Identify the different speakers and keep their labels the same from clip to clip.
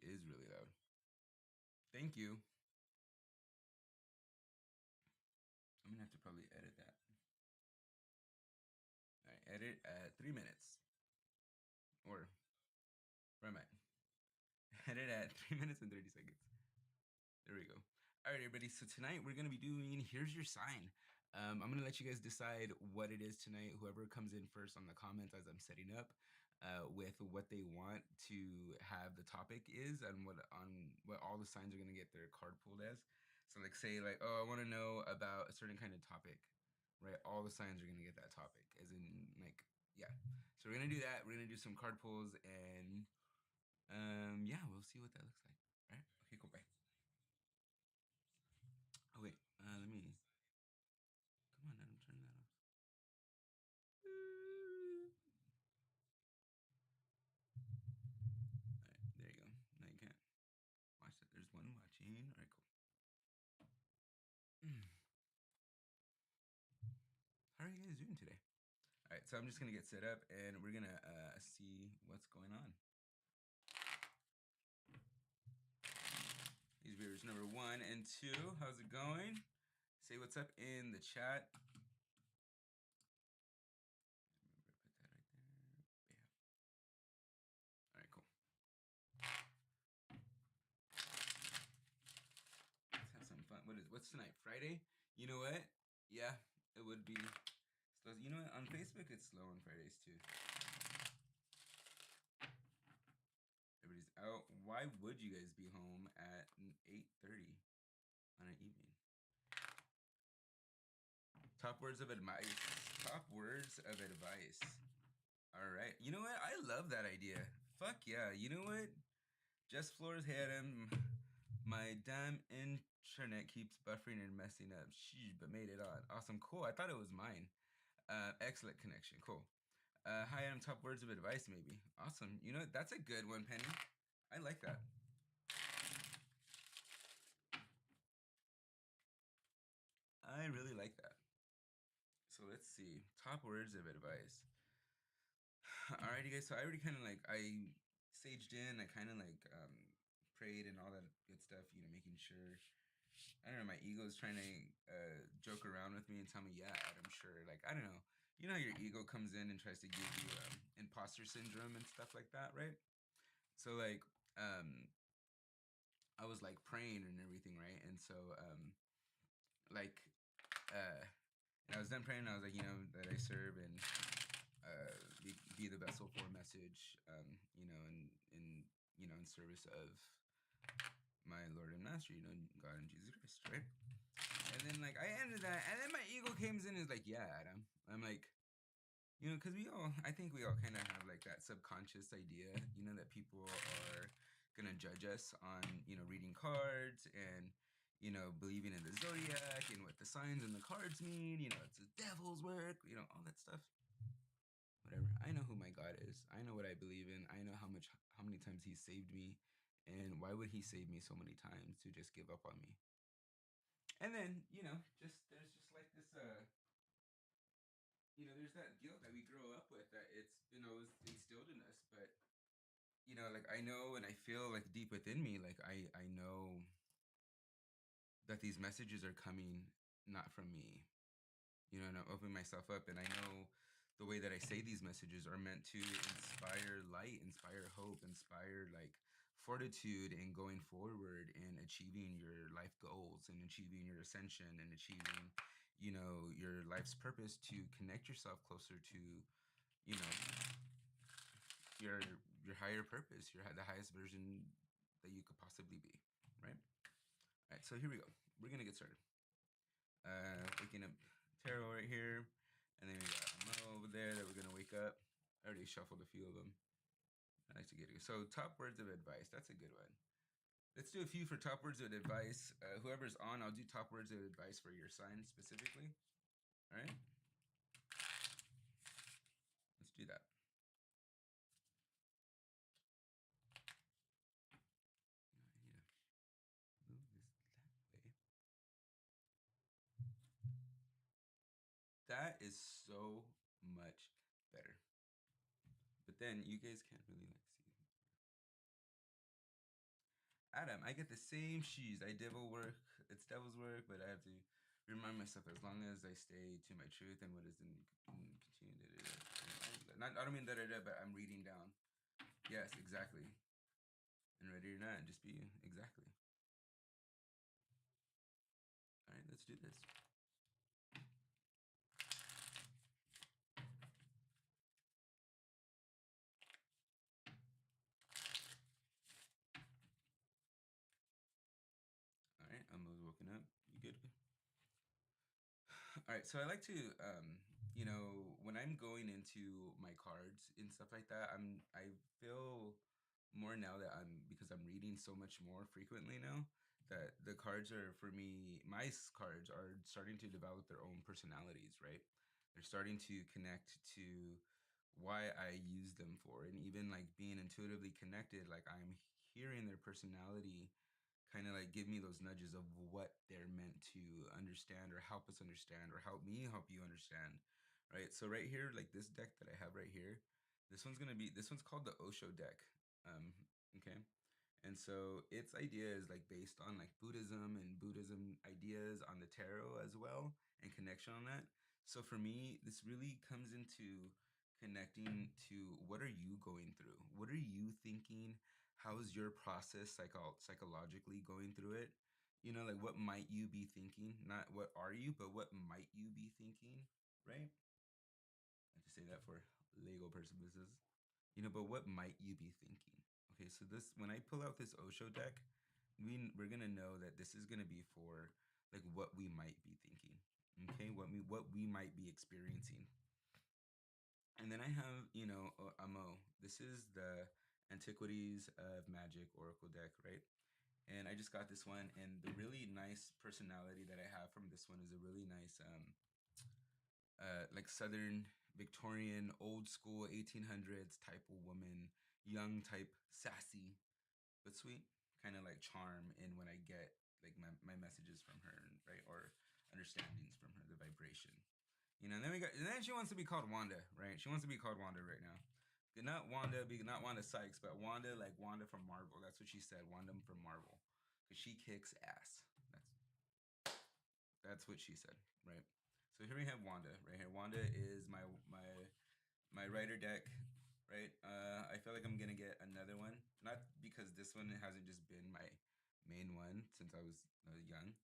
Speaker 1: is really loud. Thank you. I'm gonna have to probably edit that. All right, edit at 3 minutes. Or where am I? Edit at 3 minutes and 30 seconds. There we go. All right, everybody. So tonight we're gonna be doing Here's Your Sign. I'm gonna let you guys decide what it is tonight. Whoever comes in first on the comments as I'm setting up, with what they want to have the topic is, and what all the signs are gonna get their card pulled as. So like say like, oh, I want to know about a certain kind of topic, right? All the signs are gonna get that topic, as in like yeah. So we're gonna do that. We're gonna do some card pulls, and yeah, we'll see what that looks like. All right. Okay. Cool. Bye. Oh wait. Let me. Come on, I'm turning that off. Alright, there you go. Now you can't watch that. There's one watching. Alright, cool. How are you guys doing today? Alright, so I'm just gonna get set up and we're gonna see what's going on. These viewers number 1 and 2, how's it going? Say what's up in the chat. Alright, cool. Let's have some fun. What's tonight? Friday? You know what? Yeah, it would be slow. You know what? On Facebook it's slow on Fridays too. Everybody's out. Why would you guys be home at 8:30 on an evening? Top words of advice. Top words of advice. All right. You know what? I love that idea. Fuck yeah. You know what? Just Floors had him. My damn internet keeps buffering and messing up. Sheesh, but made it on. Awesome. Cool. I thought it was mine. Excellent connection. Cool. Hi, Adam. Top words of advice, maybe. Awesome. You know, that's a good one, Penny. I like that. I really like that. So let's see. Top words of advice. Alrighty, guys. So I already kind of like I saged in. I kind of like prayed and all that good stuff. You know, making sure. I don't know. My ego is trying to joke around with me and tell me, yeah, I'm sure. Like I don't know. You know how your ego comes in and tries to give you imposter syndrome and stuff like that, right? So like I was like praying and everything, right? And so like uh, and I was done praying. And I was like, you know, that I serve and be the vessel for a message, you know, in you know, in service of my Lord and Master, you know, God and Jesus Christ, right? And then like I ended that, and then my ego comes in and is like, yeah, Adam. I'm like, you know, because I think we all kind of have like that subconscious idea, you know, that people are gonna judge us on, you know, reading cards and, you know, believing in the zodiac and what the signs and the cards mean, you know, it's the devil's work, you know, all that stuff. Whatever. I know who my God is. I know what I believe in. I know how many times He saved me, and why would He save me so many times to just give up on me? And then, you know, just there's just like this you know, there's that guilt that we grow up with that it's, you know, is instilled in us. But you know, like I know and I feel like deep within me, like I know that these messages are coming not from me. You know, and I'm opening myself up, and I know the way that I say these messages are meant to inspire light, inspire hope, inspire like fortitude in going forward and achieving your life goals and achieving your ascension and achieving, you know, your life's purpose to connect yourself closer to, you know, your your higher purpose, the highest version that you could possibly be, right? All right, so here we go. We're gonna get started. Waking up tarot right here, and then we got Mo over there that we're gonna wake up. I already shuffled a few of them. I like to get it. So top words of advice. That's a good one. Let's do a few for top words of advice. Whoever's on, I'll do top words of advice for your sign specifically. All right. Let's do that. I need to move this that way. That is so much better. But then you guys can't really like see. Adam, I get the same shoes. I devil work. It's devil's work, but I have to remind myself as long as I stay to my truth and what is in continue. Not, I don't mean da, but I'm reading down. Yes, exactly. And ready or not, just be you. Exactly. All right, let's do this. All right, Emma's woken up. You good? All right, so I like to, when I'm going into my cards and stuff like that, I feel more now that because I'm reading so much more frequently now that the cards are for me. Cards are starting to develop their own personalities, right? They're starting to connect to why I use them for, and even like being intuitively connected, like I'm hearing their personality kind of like give me those nudges of what they're meant to understand or help us understand or help me help you understand, right? So right here, like this deck that I have right here, this one's called the Osho deck. um okay, and so its idea is like based on like Buddhism ideas on the tarot as well, and connection on that. So for me, this really comes into connecting to what are you going through? What are you thinking? How's your process psychologically going through it? You know, like what might you be thinking? Not what are you, but what might you be thinking, right? I have to say that for legal purposes. You know, but what might you be thinking? Okay, so this when I pull out this Osho deck, we're gonna know that this is gonna be for like what we might be thinking. Okay, what we might be experiencing. And then I have, Amo. This is the Antiquities of Magic Oracle deck, right? And I just got this one, and the really nice personality that I have from this one is a really nice, like Southern Victorian, old school 1800s type of woman, young type, sassy, but sweet, kind of like charm in when I get like my messages from her, right? Or understandings from her, the vibration. And then she wants to be called Wanda, right? She wants to be called Wanda right now. Not Wanda Sykes, but Wanda like Wanda from Marvel. That's what she said, Wanda from Marvel, because she kicks ass. That's what she said, right? So here we have Wanda right here. Wanda is my writer deck, right? I feel like I'm gonna get another one, not because this one hasn't just been my main one since I was young,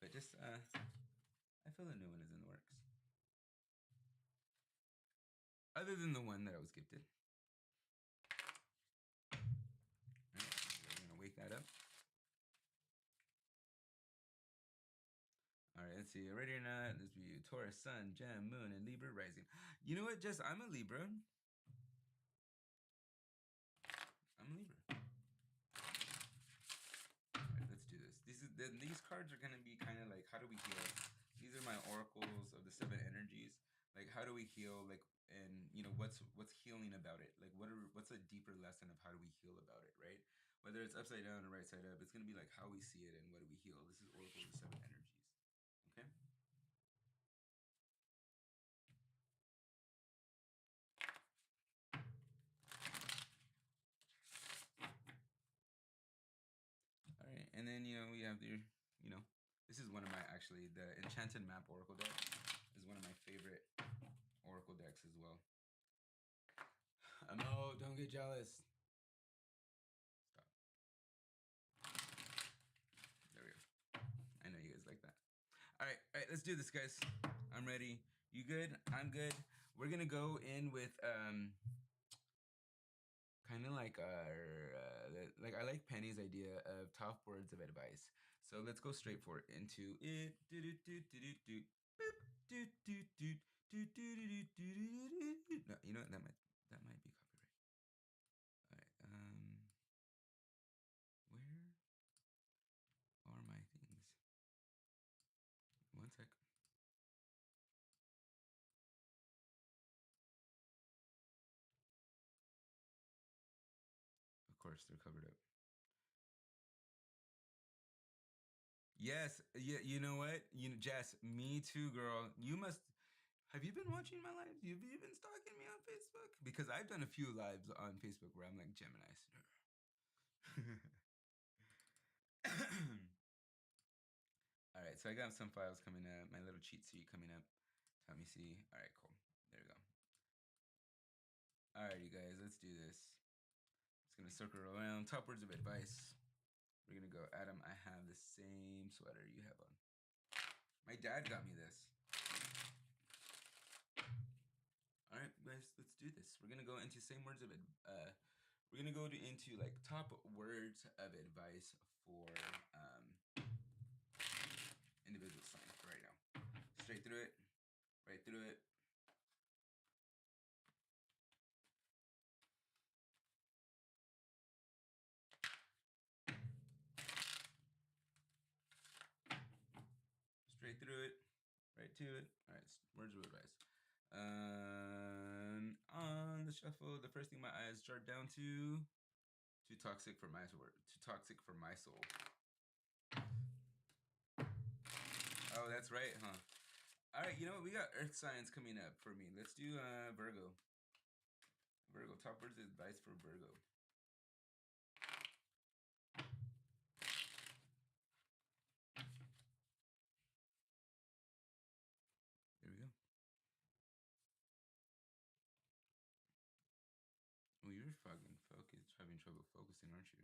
Speaker 1: but just I feel a new one is in the works. Other than the one that I was gifted. All right, we're gonna wake that up. All right, let's see. Ready or not? Let's be Taurus, Sun, Gem, Moon, and Libra rising. You know what? Jess, I'm a Libra. I'm a Libra. All right, let's do this. These cards are gonna be kind of like how do we heal? These are my oracles of the seven energies. Like how do we heal? Like and what's healing about it? Like what's a deeper lesson of how do we heal about it? Right? Whether it's upside down or right side up, it's gonna be like how we see it and what do we heal. This is oracle of the seven energies. Okay. All right, and then we have you know, this is one of my actually the Enchanted Map Oracle deck is one of my favorite Oracle decks as well. No, don't get jealous. Stop. There we go. I know you guys like that. All right, let's do this, guys. I'm ready. You good? I'm good. We're gonna go in with kind of like like I like Penny's idea of top words of advice. So let's go straight for it into it. Do do do do do do. Boop. Do do do do do do do do. No, you know what? That might be copyright. All right. Where are my things? One sec. Of course, they're covered up. Yes, yeah. You know what? Jess, me too, girl. You must. Have you been watching my lives? Have you been stalking me on Facebook? Because I've done a few lives on Facebook where I'm like Gemini's. All right, so I got some files coming up. My little cheat sheet coming up. Let me see. All right, cool. There we go. All right, you guys, let's do this. Just gonna circle around. Top words of advice. We're gonna go. Adam, I have the same sweater you have on. My dad got me this. All right, guys, let's do this. We're gonna go into same words of we're gonna go into like top words of advice for individual signs right now. Straight through it, right through it. Straight through it, right to it. All right, words of advice. On the shuffle, the first thing my eyes jart down to. Too toxic for my soul. Too toxic for my soul. Oh, that's right, huh? All right, you know what? We got Earth signs coming up for me. Let's do Virgo. Virgo. Top words of advice for Virgo. There we go. Oh, you're fucking having trouble focusing, aren't you?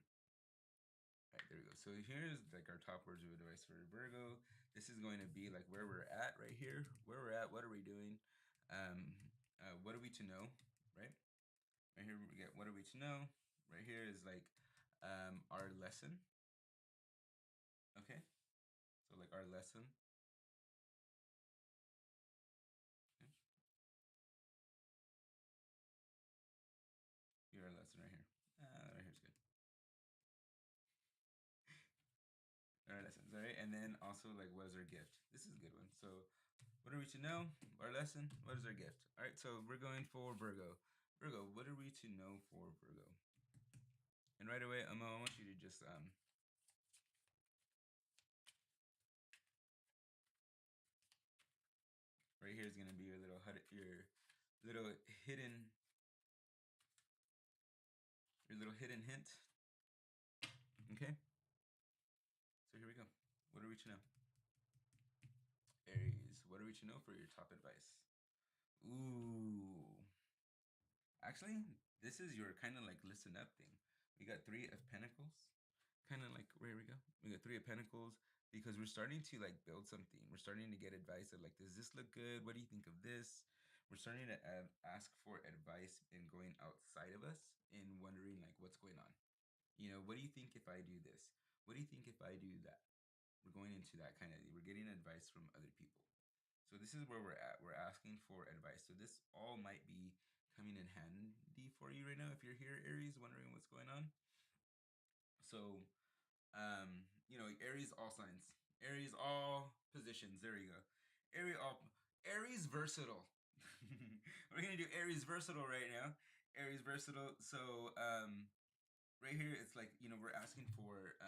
Speaker 1: All right, there we go. So here's like our top words of advice for Virgo. This is going to be like where we're at right here. Where we're at. What are we doing? What are we to know? Right. Right here we get what are we to know. Right here is like our lesson. Okay. So like our lesson. Okay. Here our lesson right here. Right here's good. Our lessons, all right. And then also like what is our gift? This is a good one. So what are we to know? Our lesson. What is our gift? All right. So we're going for Virgo. Virgo. What are we to know for Virgo? And right away, I want you to just right here is gonna be your little hidden hint. Okay. So here we go. What are we to know? Aries. What are we to know for your top advice? Ooh. Actually, this is your kind of like listen up thing. We got Three of Pentacles. Kind of like, where we go? We got Three of Pentacles because we're starting to like build something. We're starting to get advice of like, does this look good? What do you think of this? We're starting to ask for advice in going outside of us and wondering like what's going on. You know, what do you think if I do this? What do you think if I do that? We're going into that kind of, we're getting advice from other people. So this is where we're at. We're asking for advice. So this all might be coming in handy for you right now if you're here, Aries, wondering what's going on. So, you know, Aries all signs, Aries all positions. There you go. Aries versatile. We're gonna do Aries versatile right now. Aries versatile. So, right here, it's like we're asking for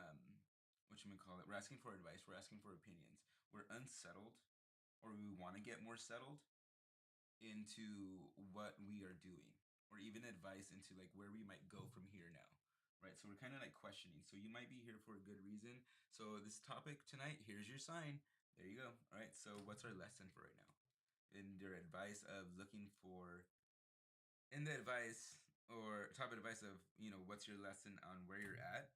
Speaker 1: what you call it. We're asking for advice. We're asking for opinions. We're unsettled, or we want to get more settled into what we are doing, or even advice into like where we might go from here now, right? So we're kind of like questioning. So you might be here for a good reason. So this topic tonight, here's your sign. There you go. All right. So what's our lesson for right now? In your advice of looking for, in the advice or top advice of what's your lesson on where you're at.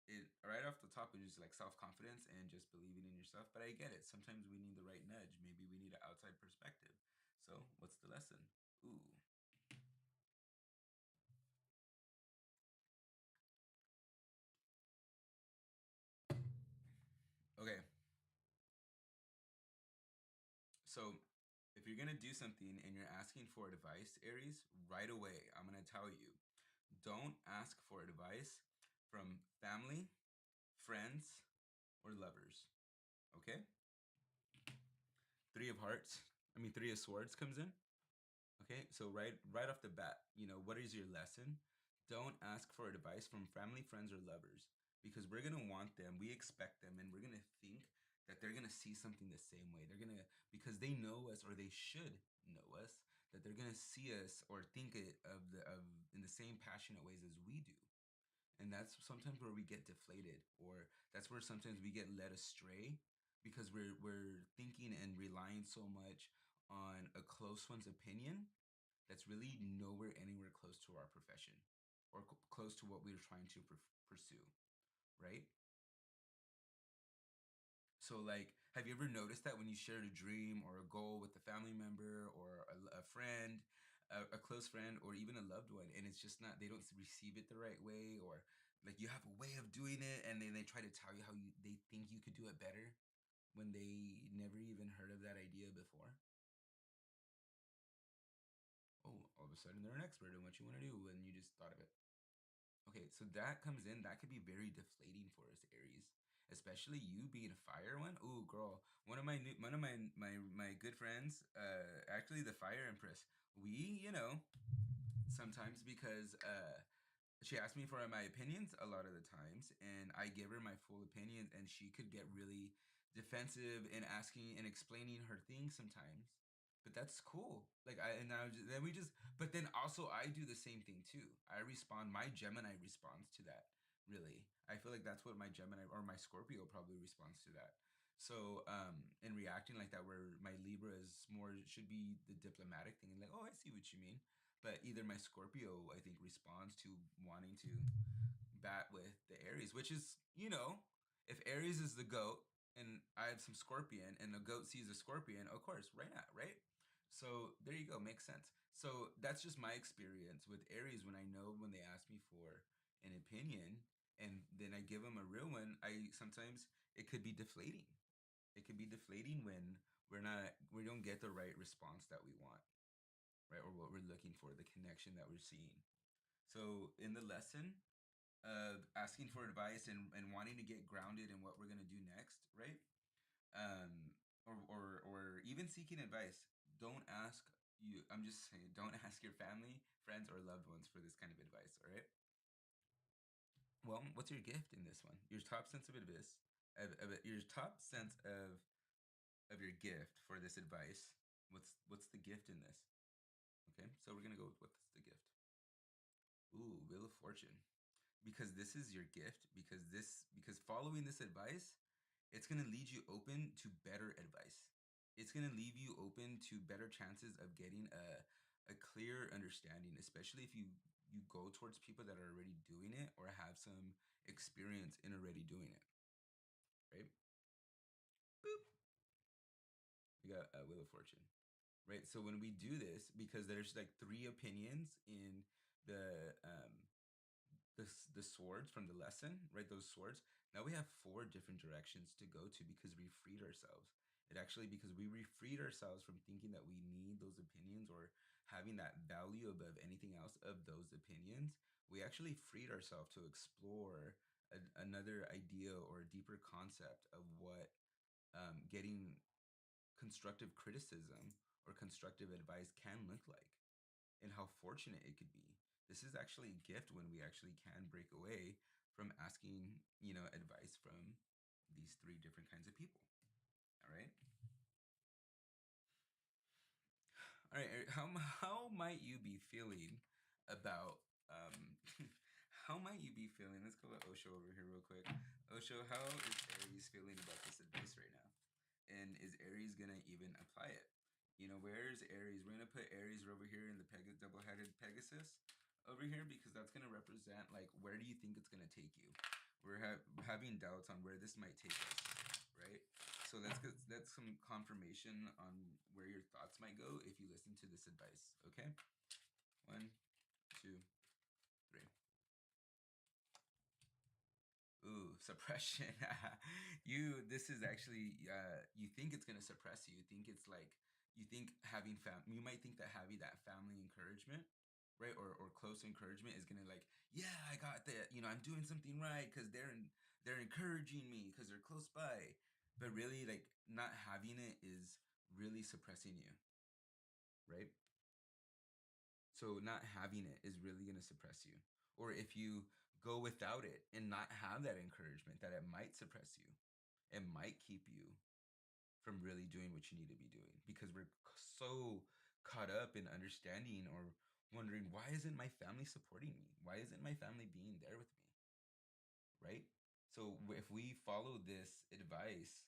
Speaker 1: It right off the top is just like self-confidence and just believing in yourself. But I get it. Sometimes we need the right nudge. Maybe we need an outside perspective. So what's the lesson? Ooh. Okay. So if you're gonna do something and you're asking for advice, Aries, right away, I'm gonna tell you, don't ask for advice from family, friends, or lovers. Okay? Three of Swords comes in. Okay, so right off the bat, what is your lesson? Don't ask for advice from family, friends, or lovers because we're gonna want them. We expect them, and we're gonna think that they're gonna see something the same way. They're gonna because they know us or they should know us that they're gonna see us or think it of in the same passionate ways as we do. And that's sometimes where we get deflated, or that's where sometimes we get led astray because we're thinking and relying so much on a close one's opinion that's really nowhere anywhere close to our profession or close to what we're trying to pursue, right? So, like, have you ever noticed that when you shared a dream or a goal with a family member or a friend, a close friend, or even a loved one, and it's just not, they don't receive it the right way, or like you have a way of doing it, and then they try to tell you how they think you could do it better when they never even heard of that idea before? Oh, all of a sudden they're an expert in what you want to do when you just thought of it. Okay, so that comes in, that could be very deflating for us, Aries. Especially you being a fire one. Ooh, girl. One of my good friends, actually the fire empress. We, sometimes because she asked me for my opinions a lot of the times, and I give her my full opinions, and she could get really defensive in asking and explaining her things sometimes. But that's cool. Like then we just. But then also I do the same thing too. I respond. My Gemini responds to that. Really, I feel like that's what my Gemini or my Scorpio probably responds to that. So, in reacting like that, where my Libra is more should be the diplomatic thing, and like, oh, I see what you mean, but either my Scorpio, I think, responds to wanting to bat with the Aries, which is, if Aries is the goat and I have some Scorpion and the goat sees a Scorpion, of course, right not, right? So there you go, makes sense. So that's just my experience with Aries when I know when they ask me for an opinion and then I give them a real one, I sometimes it could be deflating. It could be deflating when we don't get the right response that we want, right? Or what we're looking for, the connection that we're seeing. So in the lesson of asking for advice and wanting to get grounded in what we're gonna do next, right? Or even seeking advice. Don't ask you. I'm just saying, don't ask your family, friends, or loved ones for this kind of advice. All right. Well, what's your gift in this one? Your top sense of advice, your top sense of your gift for this advice. What's the gift in this? Okay, so we're gonna go with what's the gift. Ooh, Wheel of Fortune. Because this is your gift, because following this advice, it's going to lead you open to better advice. It's going to leave you open to better chances of getting a clear understanding, especially if you go towards people that are already doing it or have some experience in already doing it, right? Boop. We got a Wheel of Fortune, right? So when we do this, because there's like three opinions in the the swords from the lesson, right? Those swords. Now we have four different directions to go to because we freed ourselves. It actually because we freed ourselves from thinking that we need those opinions or having that value above anything else of those opinions. We actually freed ourselves to explore another idea or a deeper concept of what getting constructive criticism or constructive advice can look like and how fortunate it could be. This is actually a gift when we actually can break away from asking, advice from these three different kinds of people. All right. All right. How might you be feeling about how might you be feeling? Let's go with Osho over here real quick. Osho, how is Aries feeling about this advice right now? And is Aries gonna even apply it? Where's Aries? We're gonna put Aries over here in the double-headed Pegasus over here because that's gonna represent like where do you think it's gonna take you? We're having doubts on where this might take us, right? So that's some confirmation on where your thoughts might go if you listen to this advice. Okay, 1, 2, 3. Ooh, suppression. This is actually, you think it's going to suppress you. You think it's like, you think having you might think that having that family encouragement, right? Or close encouragement is going to like, yeah, I got that. I'm doing something right because they're encouraging me because they're close by. But really, like, not having it is really suppressing you, right? So not having it is really going to suppress you. Or if you go without it and not have that encouragement, that it might suppress you. It might keep you from really doing what you need to be doing because we're so caught up in understanding or wondering why isn't my family supporting me? Why isn't my family being there with me? right? So if we follow this advice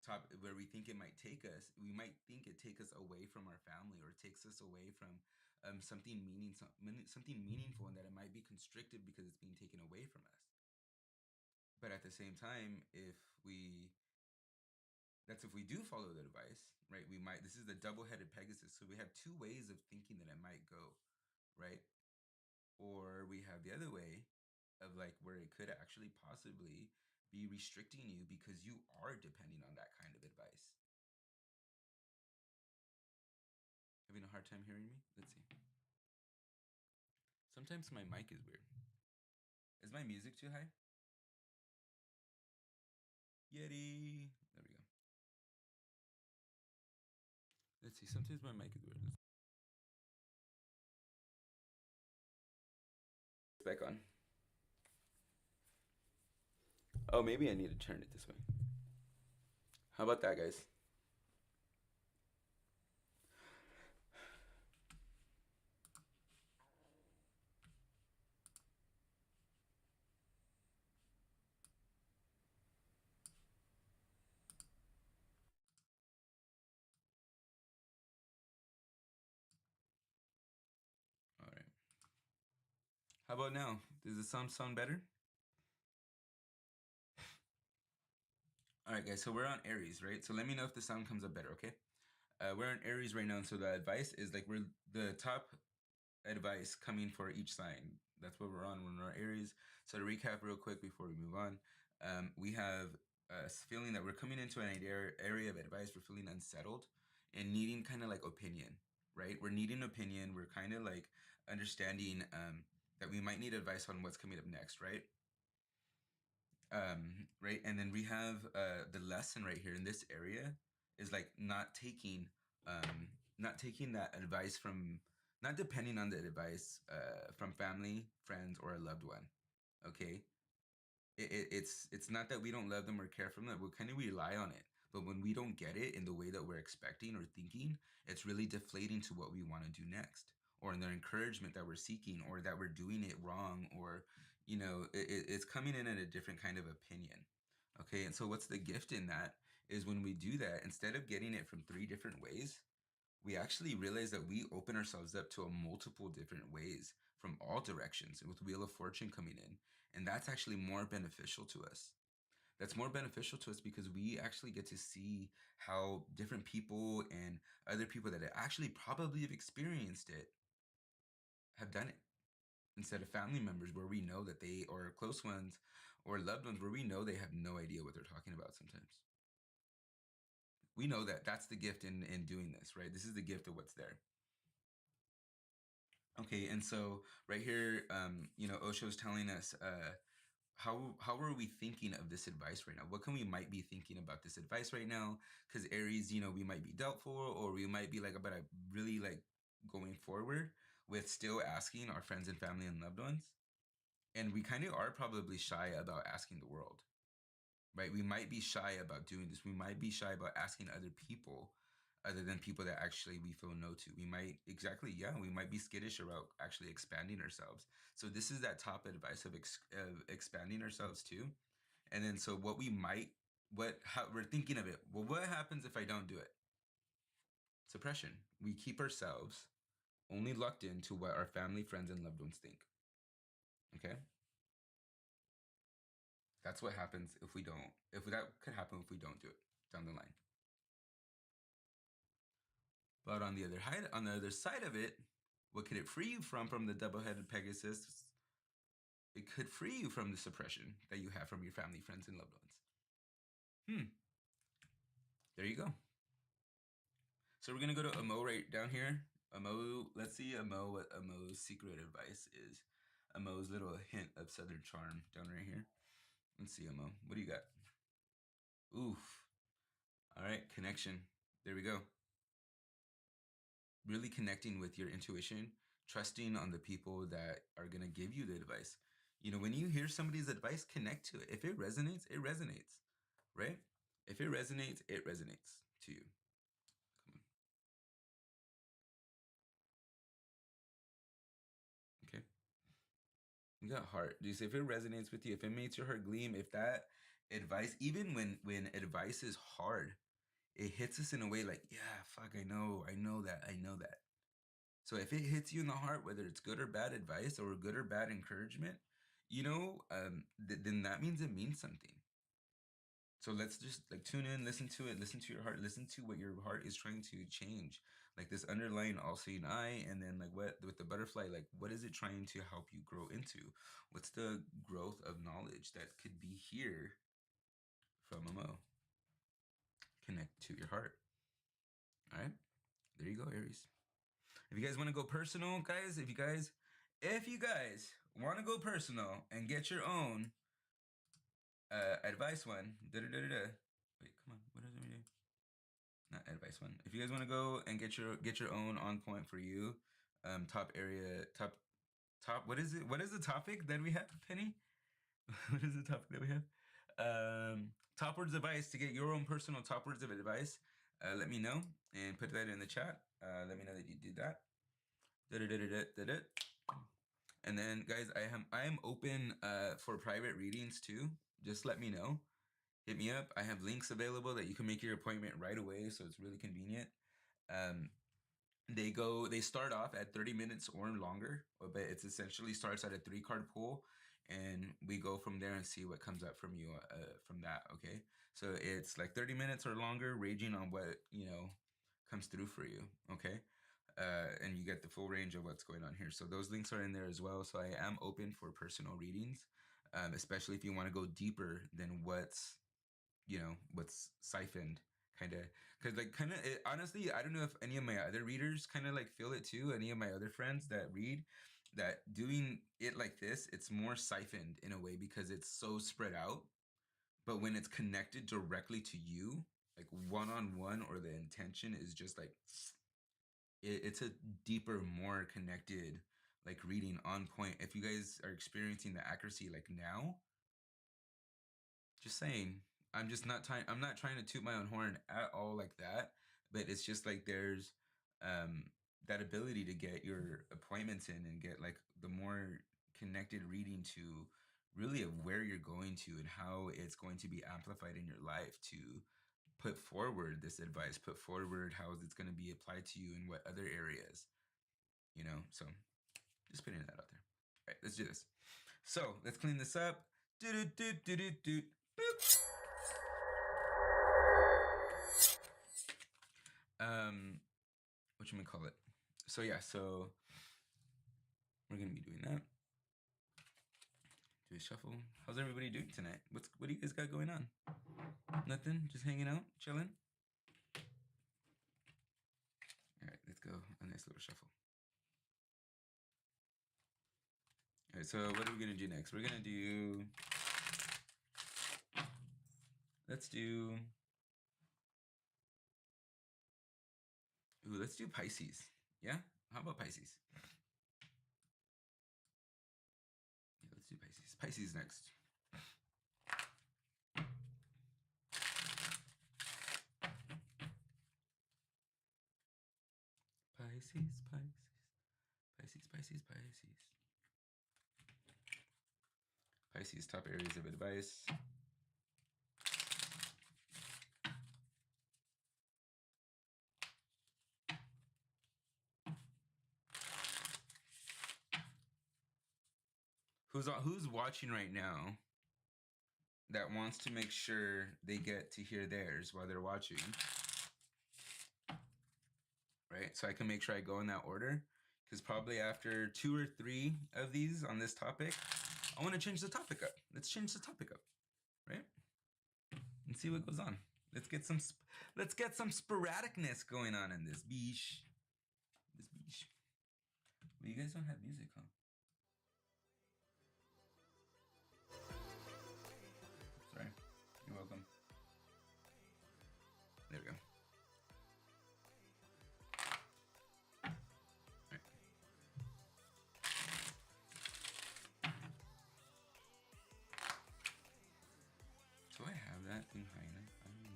Speaker 1: top where we think it might take us, we might think it take us away from our family or takes us away from something meaningful, and that it might be constricted because it's being taken away from us. But at the same time, if we that's if we do follow the advice, right? We might This is the double-headed Pegasus, so we have two ways of thinking that it might go, right? Or we have the other way of like where it could actually possibly be restricting you because you are depending on that kind of advice. Having a hard time hearing me? Let's see. Sometimes my mic is weird. Is my music too high? Yeti. There we go. Let's see. Sometimes my mic is weird. It's back on. Oh, maybe I need to turn it this way. How about that, guys? All right. How about now? Does the sound better? All right, guys. So we're on Aries, right? So let me know if the sound comes up better, okay? We're on Aries right now, and so the advice is like we're the top advice coming for each sign. That's what we're on when we're on Aries. So to recap real quick before we move on, we have a feeling that we're coming into an area of advice. We're feeling unsettled and needing kind of like opinion, right? We're needing opinion. We're kind of like understanding that we might need advice on what's coming up next, right? Right, and then we have the lesson right here in this area is like not taking that advice from, not depending on the advice from family, friends, or a loved one. Okay, it's not that we don't love them or care for them, we kind of rely on it, but when we don't get it in the way that we're expecting or thinking, it's really deflating to what we want to do next, or in the encouragement that we're seeking, or that we're doing it wrong, or it's coming in at a different kind of opinion. Okay, and so what's the gift in that is when we do that, instead of getting it from three different ways, we actually realize that we open ourselves up to a multiple different ways from all directions with Wheel of Fortune coming in. And that's actually more beneficial to us. That's more beneficial to us because we actually get to see how different people and other people that actually probably have experienced it have done it, instead of family members where we know that they, or close ones or loved ones where we know they have no idea what they're talking about sometimes. We know that that's the gift in doing this, right? This is the gift of what's there. Okay, and so right here, Osho's telling us how are we thinking of this advice right now? What can we might be thinking about this advice right now? Because Aries, we might be doubtful, or we might be like about really like going forward with still asking our friends and family and loved ones, and we kind of are probably shy about asking the world, right? We might be shy about doing this. We might be shy about asking other people other than people that actually we feel no to. We might, exactly, yeah, we might be skittish about actually expanding ourselves. So this is that top advice of expanding ourselves too. And then so what we might, how we're thinking of it. Well, what happens if I don't do it? Suppression. We keep ourselves only locked into what our family, friends, and loved ones think. Okay? That's what happens if we don't, if that could happen if we don't do it down the line. But on the other side of it, what could it free you from the double-headed Pegasus? It could free you from the suppression that you have from your family, friends, and loved ones. There you go. So we're gonna go to Amo right down here. Amo, let's see Amo, what Amo's secret advice is. Amo's little hint of Southern charm down right here. Let's see, Amo. What do you got? Oof. All right, connection. There we go. Really connecting with your intuition, trusting on the people that are going to give you the advice. When you hear somebody's advice, connect to it. If it resonates, right? If it resonates to you. Come on. Okay. You got heart. Do you say if it resonates with you, if it makes your heart gleam, if that advice, even when advice is hard, it hits us in a way like, yeah, fuck, I know that, I know that. So if it hits you in the heart, whether it's good or bad advice or good or bad encouragement, then that means it means something. So let's just like tune in, listen to it, listen to your heart, listen to what your heart is trying to change. Like this underlying all-seeing eye, and then like what with the butterfly, like what is it trying to help you grow into? What's the growth of knowledge that could be here from a Mo? Connect to your heart. All right, there you go, Aries. If you guys want to go personal, guys, if you guys want to go personal and get your own advice one, Wait, come on, what does it mean? Not advice one. If you guys want to go and get your own on point for you, top area, top. What is it? What is the topic that we have, Penny? What is the topic that we have? Top words of advice to get your own personal top words of advice. Let me know and put that in the chat. Let me know that you did that. And then, guys, I am open for private readings too. Just let me know. Hit me up. I have links available that you can make your appointment right away, so it's really convenient. Um, they start off at 30 minutes or longer, but it's essentially starts at a 3-card pool, and we go from there and see what comes up from you from that. Okay, so it's like 30 minutes or longer, ranging on what comes through for you. Okay. And you get the full range of what's going on here. So those links are in there as well. So I am open for personal readings, especially if you want to go deeper than what's siphoned, kind of. Because like honestly, I don't know if any of my other readers kind of like feel it too. Any of my other friends that read, that doing it like this, it's more siphoned in a way because it's so spread out. But when it's connected directly to you, like one-on-one, or the intention is just like it's a deeper, more connected like reading on point. If you guys are experiencing the accuracy like now, just saying, I'm not trying to toot my own horn at all like that, but it's just like there's um that ability to get your appointments in and get like the more connected reading to really of where you're going to and how it's going to be amplified in your life to put forward this advice, put forward how it's going to be applied to you in what other areas, so just putting that out there. All right, let's do this. So let's clean this up. What you may call it. So yeah, so we're gonna be doing that. Do a shuffle. How's everybody doing tonight? What do you guys got going on? Nothing? Just hanging out, chilling? All right, let's go. A nice little shuffle. All right, so what are we gonna do next? We're gonna do. Let's do. Ooh, let's do Pisces. Yeah? How about Pisces? Yeah, let's do Pisces. Pisces next. Pisces, Pisces. Pisces, Pisces, Pisces. Pisces, top areas of advice. Who's watching right now that wants to make sure they get to hear theirs while they're watching? Right? So I can make sure I go in that order. Because probably after 2 or 3 of these on this topic, I want to change the topic up. Let's change the topic up. Right? And see what goes on. Let's get some sporadicness going on in this beach. Well, you guys don't have music, huh? Sorry. You're welcome. There we go. Right. Do I have that thing high enough? I don't know.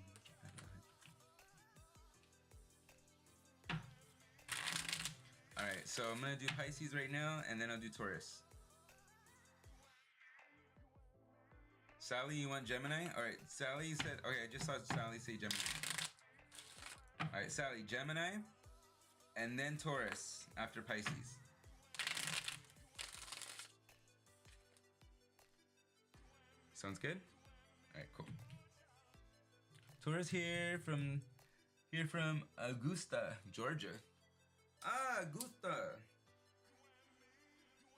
Speaker 1: All right, so I'm gonna do Pisces right now, and then I'll do Taurus. Sally, you want Gemini? All right, Sally said. Okay, I just saw Sally say Gemini. All right, Sally, Gemini, and then Taurus after Pisces. Sounds good. All right, cool. Taurus here from Augusta, Georgia. Ah, Augusta.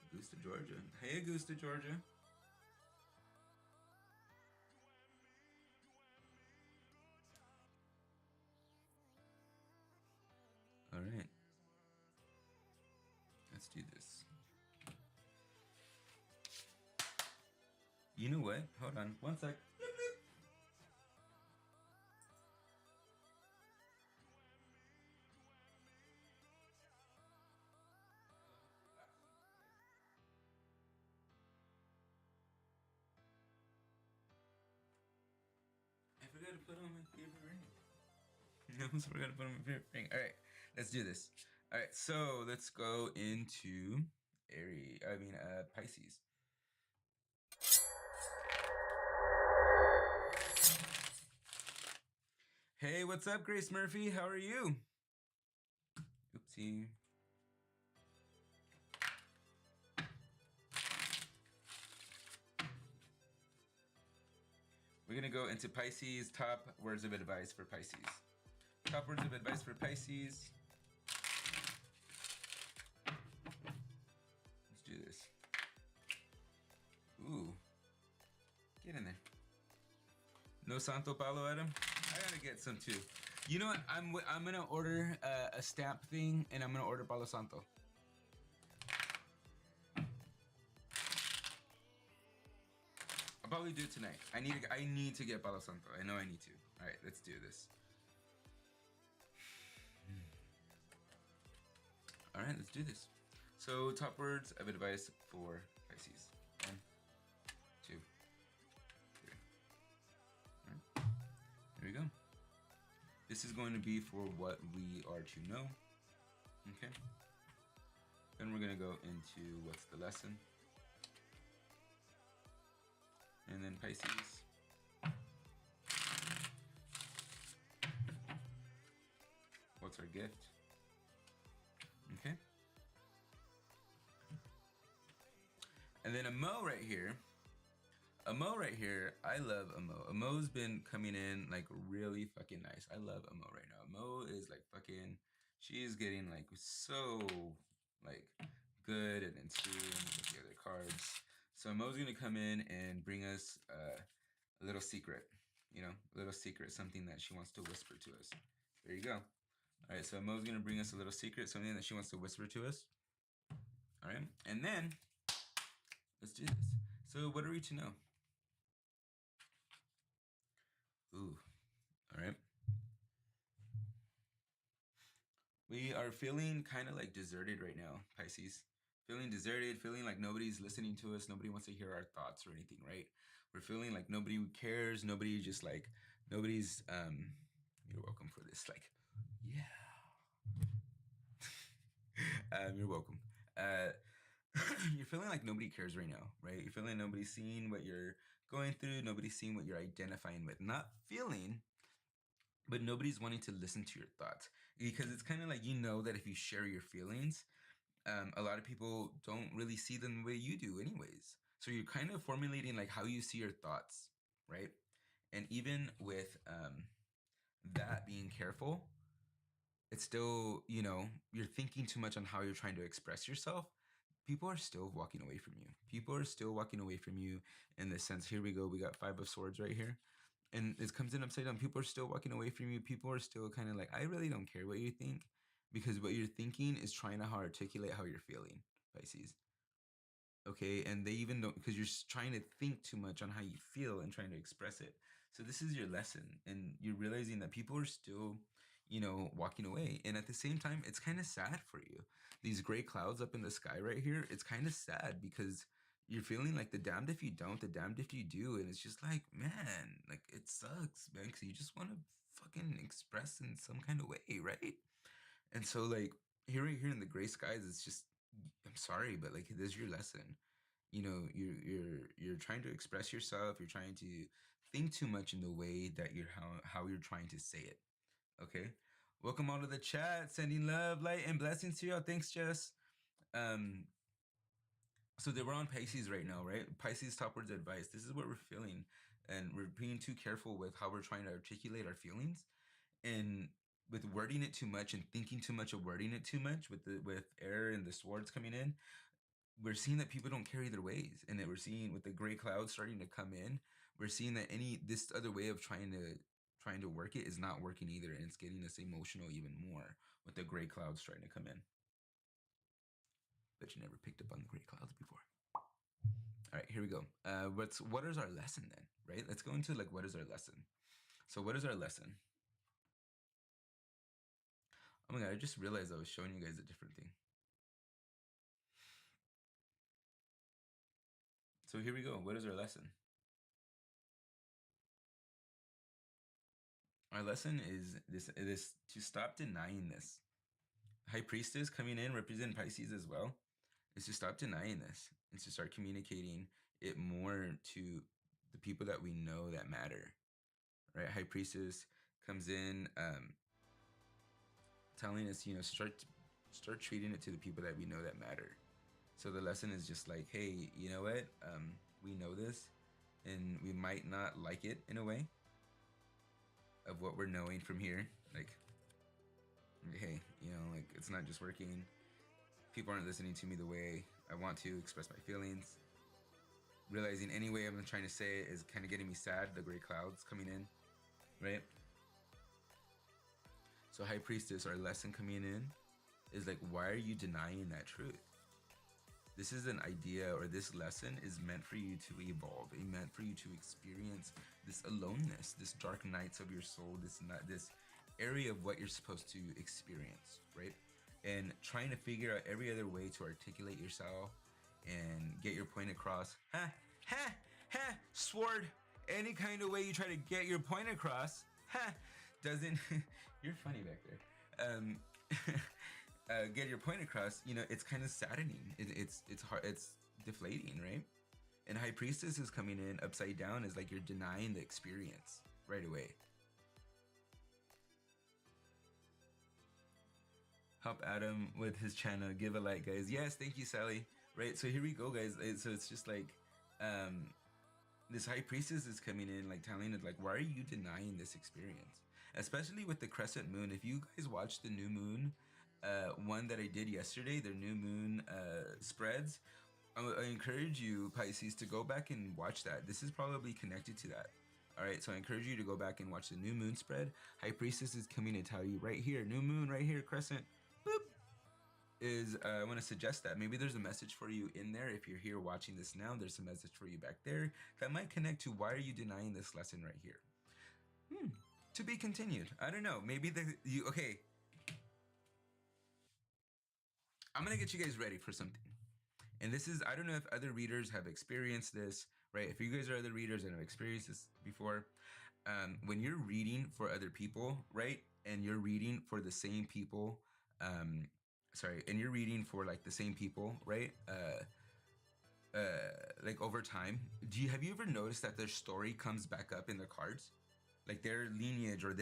Speaker 1: Augusta, Georgia. Hey, Augusta, Georgia. All right. Let's do this. You know what? Hold on. One sec. I forgot to put on my favorite ring. I almost forgot to put on my favorite ring. All right. Let's do this. All right. So let's go into Pisces. Hey, what's up, Grace Murphy? How are you? Oopsie. We're gonna go into Pisces. Top words of advice for Pisces. Top words of advice for Pisces. Let's do this. Ooh. Get in there. No Santo Palo, Adam? I gotta get some too. You know what? I'm gonna order a stamp thing, and I'm gonna order Palo Santo. I'll probably do it tonight. I need to get Palo Santo. I know I need to. All right, let's do this. All right, let's do this. So, top words of advice for Pisces. 1, 2, 3. All right. There we go. This is going to be for what we are to know. Okay. Then we're going to go into what's the lesson. And then Pisces. What's our gift? Okay. And then a Mo right here. A Mo right here. I love a Mo. A Mo's been coming in like really fucking nice. I love a Mo right now. Mo is like fucking. She's getting like so like good and in tune with the other cards. So Mo's gonna come in and bring us a little secret. You know, a little secret, something that she wants to whisper to us. There you go. All right, so Mo's gonna bring us a little secret, something that she wants to whisper to us. All right, and then let's do this. So, what are we to know? Ooh, all right. We are feeling kind of like deserted right now, Pisces. Feeling deserted, feeling like nobody's listening to us, nobody wants to hear our thoughts or anything, right? We're feeling like nobody cares, nobody just like nobody's you're welcome for this. Like, yeah. You're welcome. You're feeling like nobody cares right now, right? You're feeling like nobody's seeing what you're going through, nobody's seeing what you're identifying with. Not feeling, but nobody's wanting to listen to your thoughts, because it's kind of like, you know, that if you share your feelings, a lot of people don't really see them the way you do anyways. So you're kind of formulating like how you see your thoughts, right? And even with that being careful, it's still, you know, you're thinking too much on how you're trying to express yourself. People are still walking away from you. People are still walking away from you in the sense, here we go, we got 5 of swords right here. And it comes in upside down. People are still walking away from you. People are still kind of like, I really don't care what you think, because what you're thinking is trying to articulate how you're feeling, Pisces. Okay, and they even don't, because you're trying to think too much on how you feel and trying to express it. So this is your lesson, and you're realizing that people are still, you know, walking away. And at the same time, it's kind of sad for you. These gray clouds up in the sky right here, it's kind of sad because you're feeling like the damned if you don't, the damned if you do. And it's just like, man, like it sucks, man, because you just want to fucking express in some kind of way, right? And so like here in the gray skies, it's just, I'm sorry, but like it is your lesson. you know, you're trying to express yourself. You're trying to think too much in the way that you're how you're trying to say it. Okay. Welcome all to the chat. Sending love, light, and blessings to y'all. Thanks, Jess. Um, so they were on Pisces right now, right? Pisces top words advice. This is what we're feeling, and we're being too careful with how we're trying to articulate our feelings, and with wording it too much and thinking too much of wording it too much with air and the swords coming in. We're seeing that people don't carry their ways, and that we're seeing with the gray clouds starting to come in. We're seeing that this other way of trying to work it is not working either, and it's getting us emotional even more with the gray clouds trying to come in. Bet you never picked up on the gray clouds before. All right, here we go. What is our lesson then? Right? Let's go into like what is our lesson. So what is our lesson? Oh my god, I just realized I was showing you guys a different thing. So here we go. What is our lesson? Our lesson is this to stop denying this. High Priestess coming in, representing Pisces as well, is to stop denying this and to start communicating it more to the people that we know that matter. Right? High Priestess comes in, telling us, start treating it to the people that we know that matter. So the lesson is just like, hey, you know what? We know this, and we might not like it in a way of what we're knowing from here. Like, hey, like it's not just working. People aren't listening to me the way I want to express my feelings. Realizing any way I'm trying to say it is kind of getting me sad. The gray clouds coming in, right? So High Priestess, our lesson coming in is like, why are you denying that truth? This is an idea, or this lesson is meant for you to evolve. It's meant for you to experience this aloneness, this dark nights of your soul, this area of what you're supposed to experience, right? And trying to figure out every other way to articulate yourself and get your point across. Sword. Any kind of way you try to get your point across, doesn't. You're funny back there. Get your point across, it's kind of saddening. It's hard. It's deflating, right? And High Priestess is coming in upside down, is like you're denying the experience right away. Help Adam with his channel. Give a like, guys. Yes, thank you, Sally. Right. So here we go, guys. So it's just like, this High Priestess is coming in, like telling it, like, why are you denying this experience? Especially with the crescent moon. If you guys watched the new moon, one that I did yesterday, their new moon spreads, I encourage you, Pisces, to go back and watch that. This is probably connected to that. All right, so I encourage you to go back and watch the new moon spread. High Priestess is coming to tell you right here, new moon right here, crescent, boop, is I want to suggest that maybe there's a message for you in there. If you're here watching this now, there's a message for you back there that might connect to why are you denying this lesson right here. To be continued. I don't know. Maybe okay. I'm gonna get you guys ready for something. And this is, I don't know if other readers have experienced this, right? If you guys are other readers and have experienced this before, when you're reading for other people, right? And you're reading for the same people, and you're reading for like the same people, right? Like over time, have you ever noticed that their story comes back up in the cards? Like their lineage or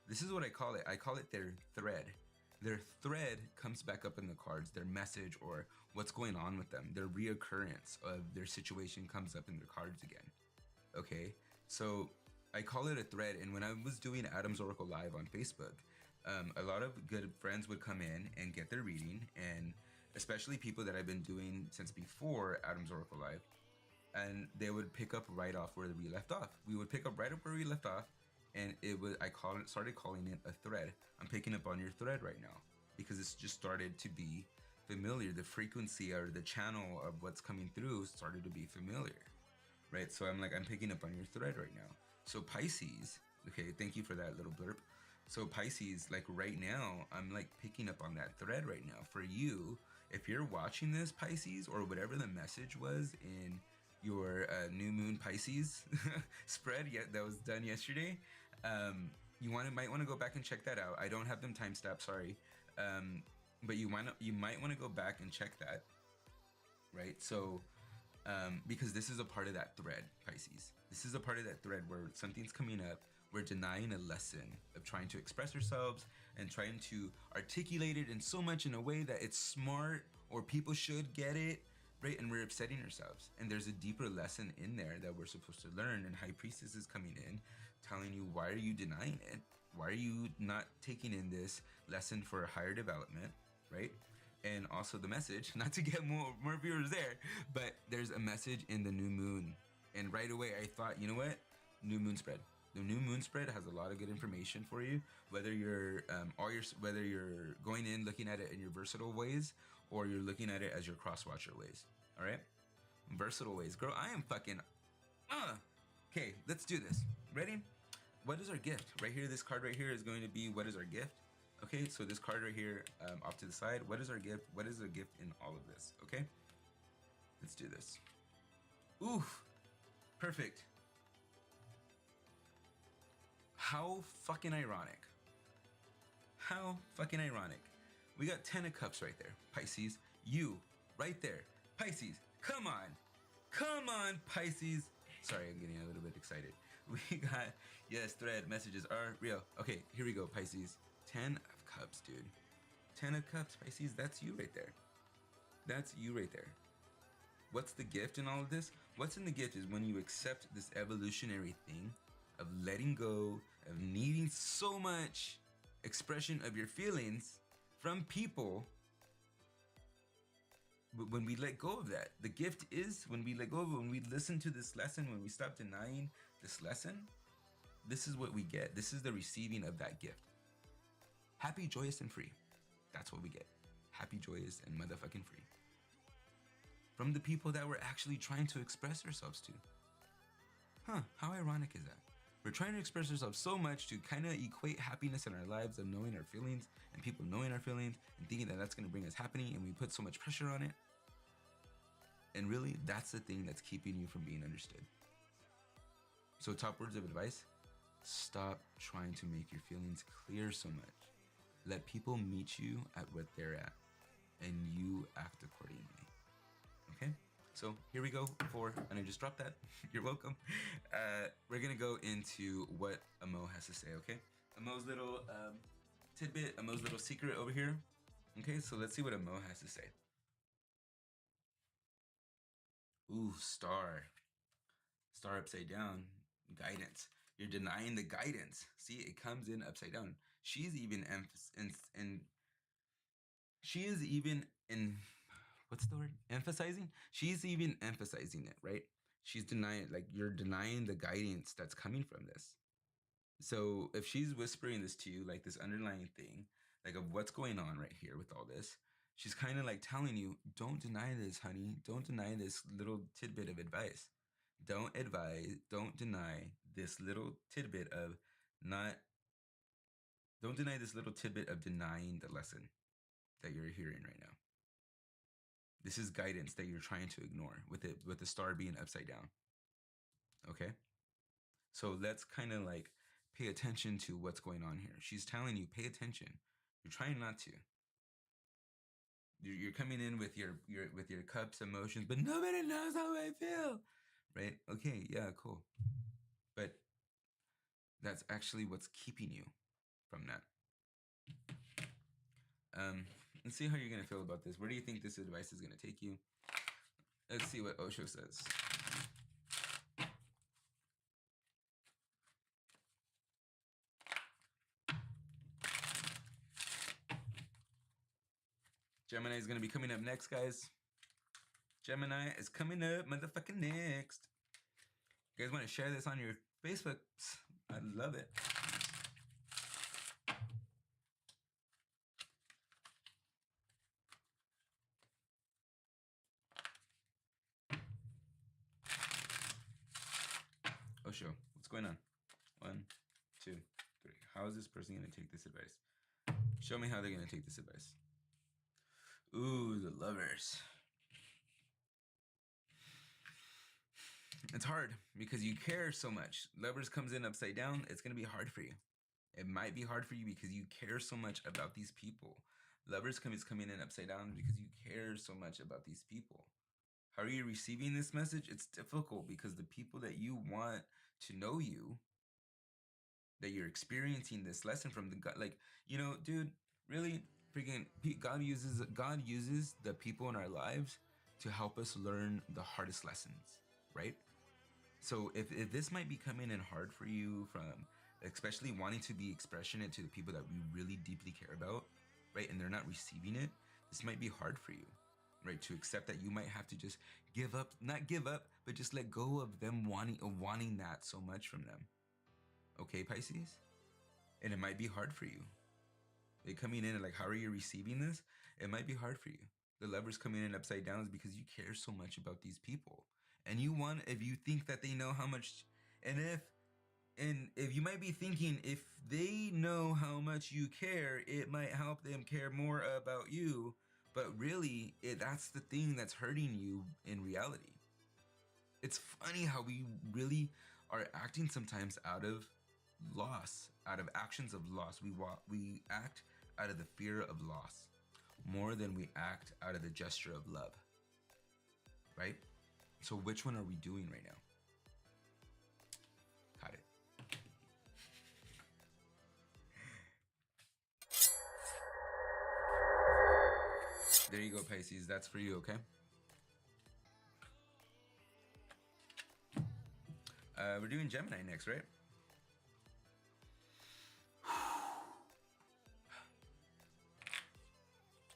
Speaker 1: this is what I call it their thread. Their thread comes back up in the cards, their message or what's going on with them, their reoccurrence of their situation comes up in their cards again. Okay, so I call it a thread. And when I was doing Adam's Oracle Live on Facebook, a lot of good friends would come in and get their reading, and especially people that I've been doing since before Adam's Oracle Live, and they would pick up right off where we left off. We would pick up right up where we left off, and started calling it a thread. I'm picking up on your thread right now because it's just started to be familiar. The frequency or the channel of what's coming through started to be familiar, right? So I'm picking up on your thread right now. So Pisces, okay, thank you for that little blurb. So Pisces, like right now, I'm like picking up on that thread right now. For you, if you're watching this, Pisces, or whatever the message was in your new moon Pisces spread that was done yesterday, you might want to go back and check that out. I don't have them timestamped, sorry, but you might want to go back and check that, right? So Because this is a part of that thread, Pisces. This is a part of that thread where something's coming up. We're denying a lesson of trying to express ourselves and trying to articulate it in so much in a way that it's smart or people should get it, right? And we're upsetting ourselves. And there's a deeper lesson in there that we're supposed to learn. And High Priestess is coming in, telling you, why are you denying it? Why are you not taking in this lesson for a higher development, right? And also the message, not to get more viewers there, but there's a message in the new moon. And right away I thought, you know what? New moon spread. The new moon spread has a lot of good information for you, whether you're whether you're going in looking at it in your versatile ways or you're looking at it as your cross watcher ways. All right, versatile ways, girl. I am fucking. Okay, let's do this. Ready? What is our gift? Right here, this card right here is going to be what is our gift. Okay, so this card right here, off to the side. What is our gift? What is the gift in all of this? Okay, let's do this. Ooh, perfect. How fucking ironic. How fucking ironic. We got 10 of Cups right there. Pisces, you, right there. Pisces, come on. Come on, Pisces. Sorry, I'm getting a little bit excited. We got, yes, thread messages are real. Okay, here we go, Pisces. 10 of Cups, dude. 10 of Cups, Pisces, that's you right there. That's you right there. What's the gift in all of this? What's in the gift is when you accept this evolutionary thing of letting go, of needing so much expression of your feelings from people. But when we let go of that, the gift is when we let go of it, when we listen to this lesson, when we stop denying this lesson, this is what we get. This is the receiving of that gift. Happy, joyous, and free. That's what we get. Happy, joyous, and motherfucking free. From the people that we're actually trying to express ourselves to. Huh, how ironic is that? We're trying to express ourselves so much to kind of equate happiness in our lives of knowing our feelings and people knowing our feelings and thinking that that's going to bring us happening, and we put so much pressure on it. And really, that's the thing that's keeping you from being understood. So top words of advice, stop trying to make your feelings clear so much. Let people meet you at what they're at and you act accordingly. Okay? So here we go and I just dropped that. You're welcome. We're gonna go into what Amo has to say, okay? Amo's little tidbit, Amo's little secret over here. Okay, so let's see what Amo has to say. Ooh, star. Star upside down. Guidance. You're denying the guidance. See, it comes in upside down. She's even what's the word? Emphasizing? She's even emphasizing it, right? She's denying, like, you're denying the guidance that's coming from this. So if she's whispering this to you, like this underlying thing, like of what's going on right here with all this, she's kind of like telling you, don't deny this, honey. Don't deny this little tidbit of advice. Don't deny this little tidbit of don't deny this little tidbit of denying the lesson that you're hearing right now. This is guidance that you're trying to ignore with the star being upside down. Okay? So let's kind of like pay attention to what's going on here. She's telling you, pay attention. You're trying not to. You're coming in with your cups, emotions, but nobody knows how I feel. Right? Okay, yeah, cool. But that's actually what's keeping you from that. Let's see how you're going to feel about this. Where do you think this advice is going to take you? Let's see what Osho says. Gemini is going to be coming up next, guys. Gemini is coming up motherfucking next. You guys want to share this on your Facebooks? I love it. Osho, what's going on? 1, 2, 3. How is this person going to take this advice? Show me how they're going to take this advice. Ooh, the Lovers. It's hard because you care so much. Lovers comes in upside down. It's going to be hard for you. It might be hard for you because you care so much about these people. Lovers is coming in upside down because you care so much about these people. How are you receiving this message? It's difficult because the people that you want to know you, that you're experiencing this lesson from, the God, like, dude, really freaking God uses the people in our lives to help us learn the hardest lessons, right? So if this might be coming in hard for you, from especially wanting to be expressionate to the people that we really deeply care about, right? And they're not receiving it, this might be hard for you, right? To accept that you might have to just not give up, but just let go of them wanting that so much from them. Okay, Pisces? And it might be hard for you. They coming in and like, how are you receiving this? It might be hard for you. The Lovers coming in upside down is because you care so much about these people. And if you think that they know how much, and if you might be thinking, if they know how much you care, it might help them care more about you. But really, that's the thing that's hurting you in reality. It's funny how we really are acting sometimes out of loss, out of actions of loss. We act out of the fear of loss more than we act out of the gesture of love, right? So which one are we doing right now? Got it. There you go, Pisces. That's for you, okay? We're doing Gemini next, right?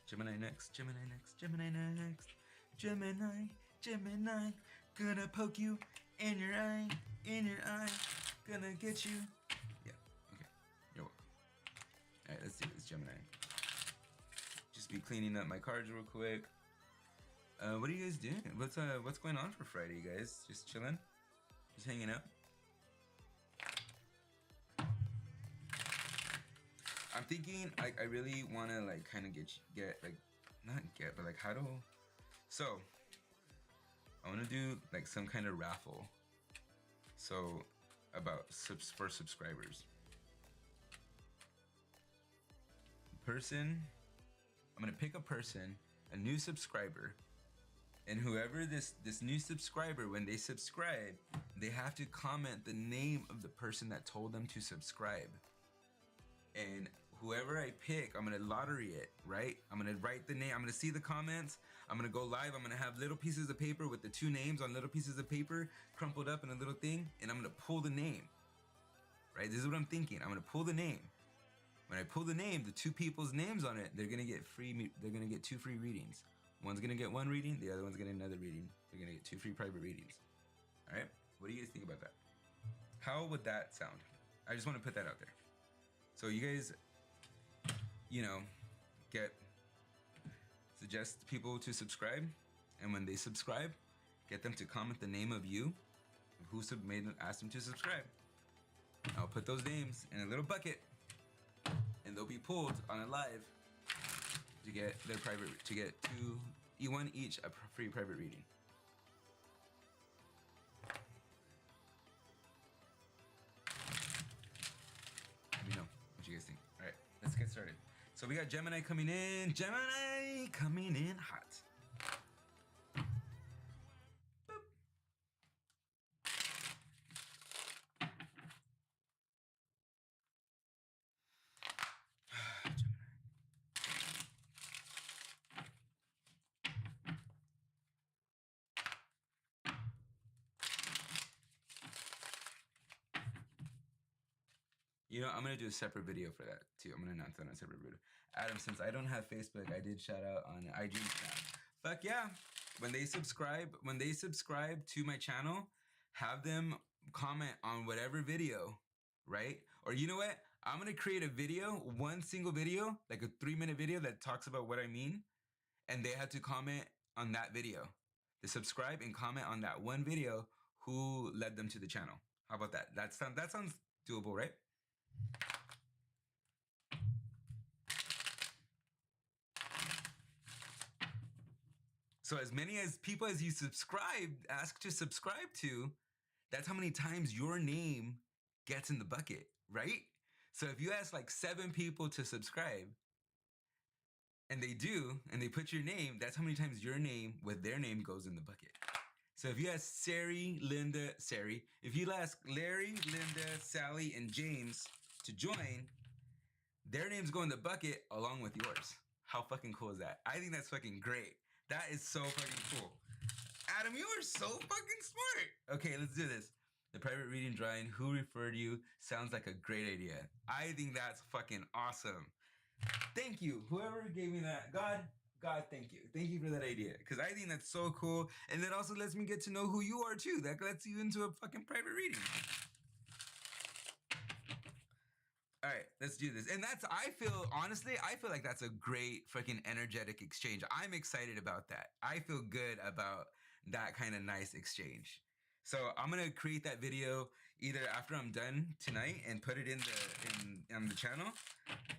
Speaker 1: Gemini next, Gemini next, Gemini next. Gemini, gonna poke you in your eye, gonna get you. Yeah, okay, you're welcome. All right, let's do this, Gemini. Just be cleaning up my cards real quick. What are you guys doing? What's going on for Friday, you guys? Just chilling? Just hanging out? I'm thinking, like, I really want to, like, kind of so, I want to do, like, some kind of raffle. So, for subscribers. I'm going to pick a person, a new subscriber, and whoever this new subscriber, when they subscribe, they have to comment the name of the person that told them to subscribe. And whoever I pick, I'm gonna lottery it, right? I'm gonna write the name, I'm gonna see the comments, I'm gonna go live, I'm gonna have little pieces of paper with the two names on little pieces of paper, crumpled up in a little thing, and I'm gonna pull the name, right? This is what I'm thinking. I'm gonna pull the name. When I pull the name, the two people's names on it, they're gonna get two free readings. One's gonna get one reading, the other one's gonna get another reading. They're gonna get two free private readings. All right? What do you guys think about that? How would that sound? I just want to put that out there. So you guys, suggest people to subscribe, and when they subscribe, get them to comment the name of you, asked them to subscribe. I'll put those names in a little bucket, and they'll be pulled on a live to get one each a free private reading. Let me know what you guys think. All right, let's get started. So we got Gemini coming in. Gemini coming in hot. Boop. I'm gonna do a separate video for that too. I'm gonna announce that on a separate video. Adam, since I don't have Facebook, I did shout out on IG chat. Fuck yeah. When they subscribe to my channel, have them comment on whatever video, right? Or you know what? I'm gonna create a video, one single video, like a 3-minute video that talks about what I mean, and they have to comment on that video. They subscribe and comment on that one video who led them to the channel. How about that? That sounds doable, right? So as many as people as you ask to subscribe to, that's how many times your name gets in the bucket, right? So if you ask like 7 people to subscribe, and they do, and they put your name, that's how many times your name with their name goes in the bucket. So if you ask if you ask Larry, Linda, Sally, and James to join, their names go in the bucket along with yours. How fucking cool is that? I think that's fucking great. That is so fucking cool. Adam, you are so fucking smart. Okay, let's do this. The private reading drawing, who referred you, sounds like a great idea. I think that's fucking awesome. Thank you. Whoever gave me that. God, thank you. Thank you for that idea. Because I think that's so cool. And that also lets me get to know who you are too. That lets you into a fucking private reading. All right, let's do this. And that's, honestly, I feel like that's a great fucking energetic exchange. I'm excited about that. I feel good about that kind of nice exchange. So I'm gonna create that video either after I'm done tonight and put it on the channel,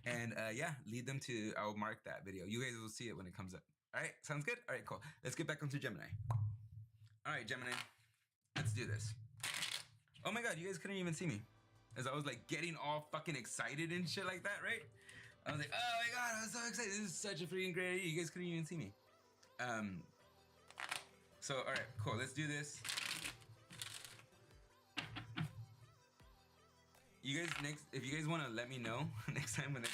Speaker 1: and yeah, lead them to. I'll mark that video. You guys will see it when it comes up. All right, sounds good. All right, cool. Let's get back onto Gemini. All right, Gemini, let's do this. Oh my God, you guys couldn't even see me, as I was like getting all fucking excited and shit like that, right? I was like, oh my God, I'm so excited. This is such a freaking great idea. You guys couldn't even see me. So all right, cool. Let's do this. You guys if you guys want to let me know next time when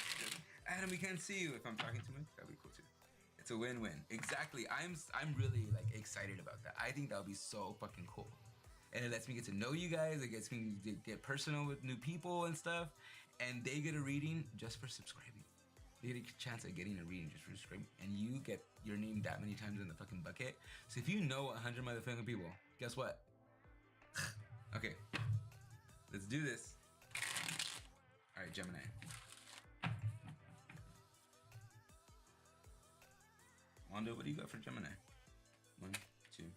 Speaker 1: Adam, we can't see you if I'm talking too much, that'd be cool too. It's a win-win. Exactly. I'm really like excited about that. I think that'll be so fucking cool. And it lets me get to know you guys. It gets me to get personal with new people and stuff. And they get a reading just for subscribing. They get a chance at getting a reading just for subscribing. And you get your name that many times in the fucking bucket. So if you know 100 motherfucking people, guess what? Okay. Let's do this. All right, Gemini. Wanda, what do you got for Gemini? 1, 2, 3.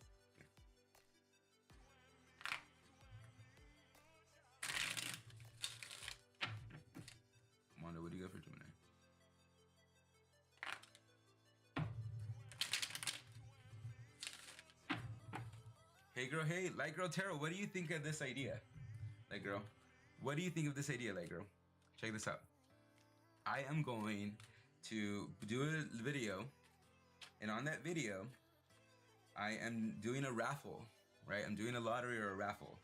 Speaker 1: Wanda, what do you got for Gemini? Hey girl, hey, Light Girl Tarot, what do you think of this idea? Light Girl, what do you think of this idea, Light Girl? Check this out. I am going to do a video, and on that video, I am doing a raffle, right? I'm doing a lottery or a raffle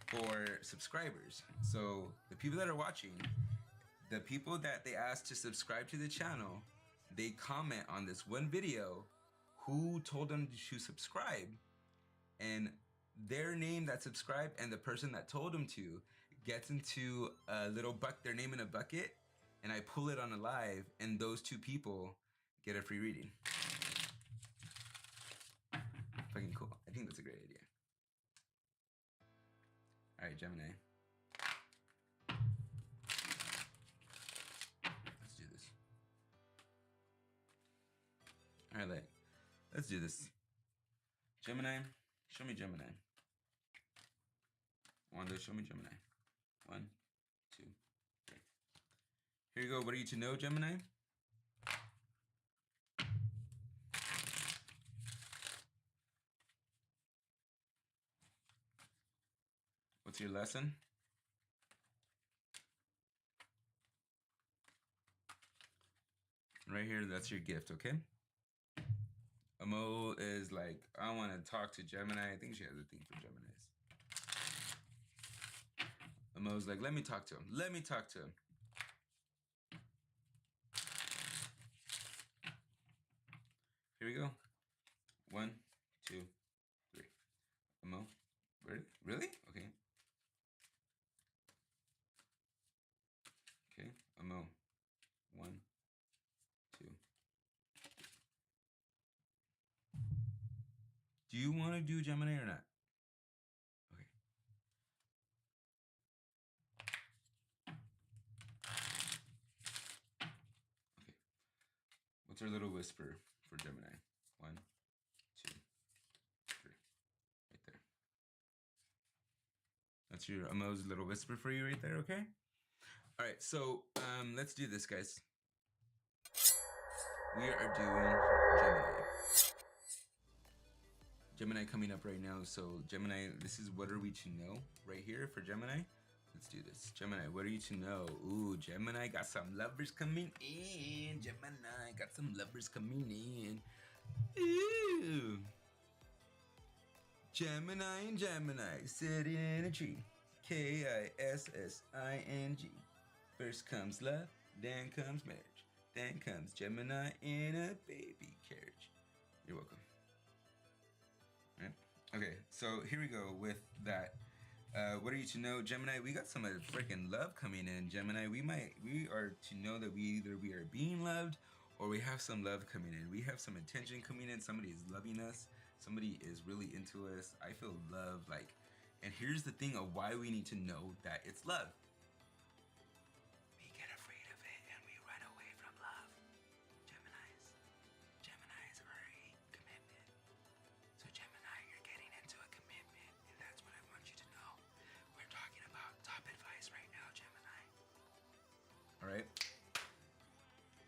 Speaker 1: for subscribers. So the people that are watching, the people that they asked to subscribe to the channel, they comment on this one video who told them to subscribe, and their name that subscribed and the person that told them to gets into a little their name in a bucket, and I pull it on a live, and those two people get a free reading. Fucking cool. I think that's a great idea. All right, Gemini. Let's do this. All right, let's do this. Gemini, show me Gemini. Wanda, show me Gemini. 1, 2, 3. Here you go. What are you to know, Gemini? What's your lesson? Right here, that's your gift, okay? Amo is like, I want to talk to Gemini. I think she has a thing for Geminis. Amo's like, let me talk to him. Let me talk to him. Here we go. 1, 2, 3. Amo, really? Okay. Okay, Amo. 1, 2. Do you want to do Gemini or not? Okay. Okay. What's our little whisper for Gemini? 1, 2, 3. Right there. That's your Amo's little whisper for you right there, okay? All right, so let's do this, guys. We are doing Gemini. Gemini coming up right now. So Gemini, this is what are we to know right here for Gemini. Let's do this. Gemini, what are you to know? Ooh, Gemini got some lovers coming in. Gemini got some lovers coming in. Ooh. Gemini and Gemini sitting in a tree. Kissing. First comes love, then comes marriage. Then comes Gemini in a baby carriage. You're welcome. All right. Okay, so here we go with that. What are you to know, Gemini? We got some freaking love coming in, Gemini. We are to know that we are being loved, or we have some love coming in. We have some attention coming in. Somebody is loving us. Somebody is really into us. I feel love, like, and here's the thing of why we need to know that it's love. We get afraid of it and we run away from love. Geminis are a commitment. So Gemini, you're getting into a commitment, and that's what I want you to know. We're talking about top advice right now, Gemini. All right.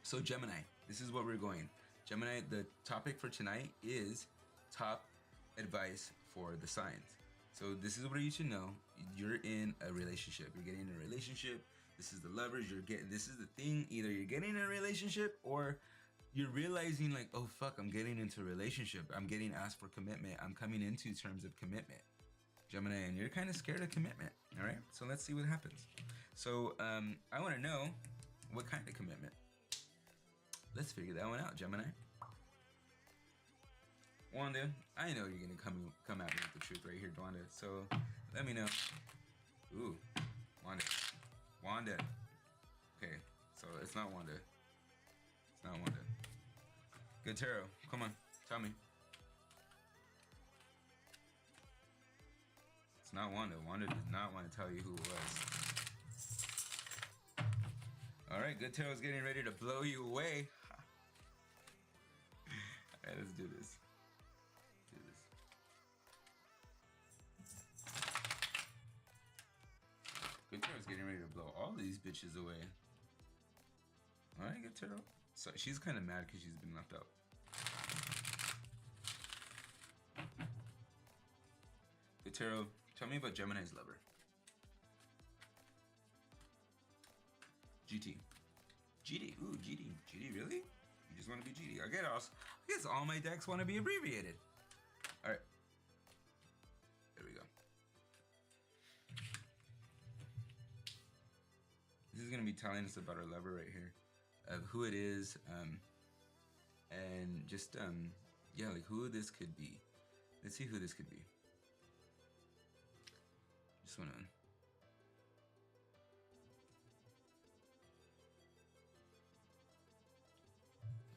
Speaker 1: So Gemini, this is what we're going. Gemini, the topic for tonight is top advice for the signs. So this is what you should know. You're in a relationship. You're getting in a relationship. This is the lovers. This is the thing. Either you're getting in a relationship or you're realizing like, oh fuck, I'm getting into a relationship. I'm getting asked for commitment. I'm coming into terms of commitment. Gemini, and you're kind of scared of commitment. All right. So let's see what happens. So I want to know what kind of commitment. Let's figure that one out, Gemini. Wanda, I know you're gonna come at me with the truth right here, Wanda. So let me know. Ooh, Wanda. Okay, so it's not Wanda. It's not Wanda. Good tarot. Come on, tell me. It's not Wanda. Wanda did not want to tell you who it was. All right, good tarot's getting ready to blow you away. All right, let's do this. Good tarot's getting ready to blow all these bitches away. All right, good tarot. So she's kind of mad because she's been left out. Good tarot, tell me about Gemini's lover. GT. GD. Ooh, GD. GD, really? You just want to be GD. I guess all my decks want to be abbreviated. All right. There we go. This is going to be telling us about our lover right here, of who it is, and just, yeah, like who this could be. Let's see who this could be. Just want to...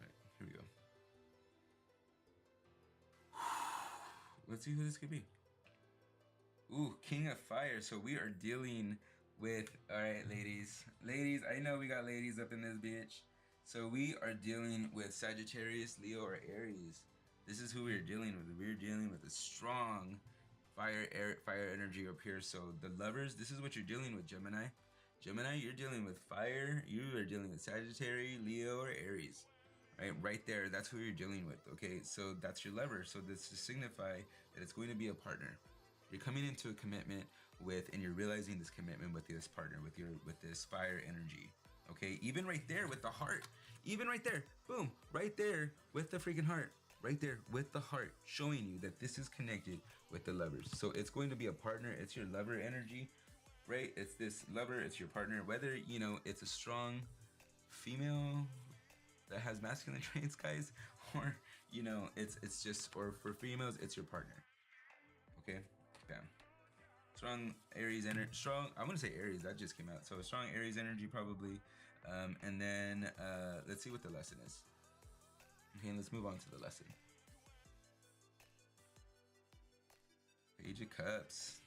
Speaker 1: Alright, here we go. Let's see who this could be. Ooh, King of Fire. So we are dealing with, all right, ladies, I know we got ladies up in this bitch. So we are dealing with Sagittarius, Leo, or Aries. This is who we're dealing with. We're dealing with a strong fire energy up here. So the lovers, this is what you're dealing with, Gemini. Gemini, you're dealing with fire. You are dealing with Sagittarius, Leo, or Aries. Right there, that's who you're dealing with. Okay, so that's your lover. So this to signify that it's going to be a partner. You're coming into a commitment with, and you're realizing this commitment with this partner, with this fire energy. Okay, even right there with the heart, even right there, boom, right there with the freaking heart, right there with the heart, showing you that this is connected with the lovers. So it's going to be a partner. It's your lover energy, right? It's this lover. It's your partner. Whether it's a strong female that has masculine traits, guys, or it's just, or for females, it's your partner. Okay. Bam. Strong Aries energy. Strong. I want to say Aries. That just came out. So strong Aries energy probably. And then let's see what the lesson is. Okay, let's move on to the lesson. Page of Cups.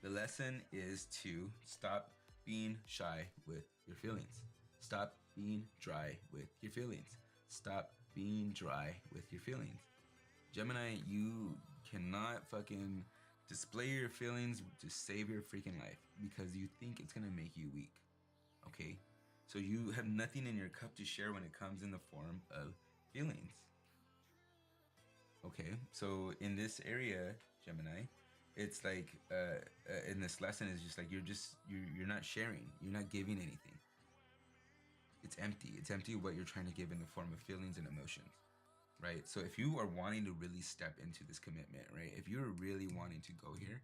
Speaker 1: The lesson is to stop being shy with your feelings. Stop being dry with your feelings. Stop being dry with your feelings. Gemini, you cannot fucking display your feelings to save your freaking life because you think it's gonna make you weak. Okay? So you have nothing in your cup to share when it comes in the form of feelings. Okay? So in this area, Gemini, it's like in this lesson is just like you're not sharing, you're not giving anything. It's empty. It's empty what you're trying to give in the form of feelings and emotions, right? So if you are wanting to really step into this commitment, right? If you're really wanting to go here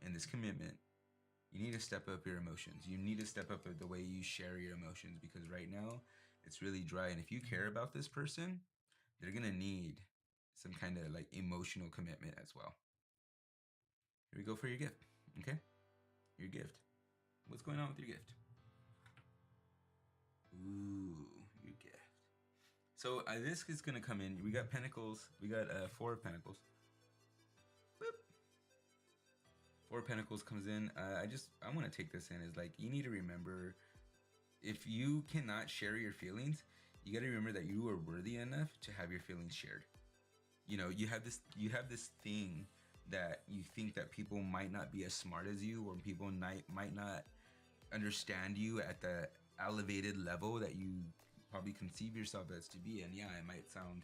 Speaker 1: in this commitment, you need to step up your emotions. You need to step up the way you share your emotions, because right now it's really dry. And if you care about this person, they're gonna need some kind of like emotional commitment as well. Here we go for your gift. Okay, your gift. What's going on with your gift? Ooh, your gift. So this is gonna come in. We got pentacles. We got 4 of Pentacles. Boop. 4 of Pentacles comes in. I want to take this in as like, you need to remember, if you cannot share your feelings, you got to remember that you are worthy enough to have your feelings shared. You know, you have this thing that you think that people might not be as smart as you, or people might not understand you at the elevated level that you probably conceive yourself as to be. And yeah, I might sound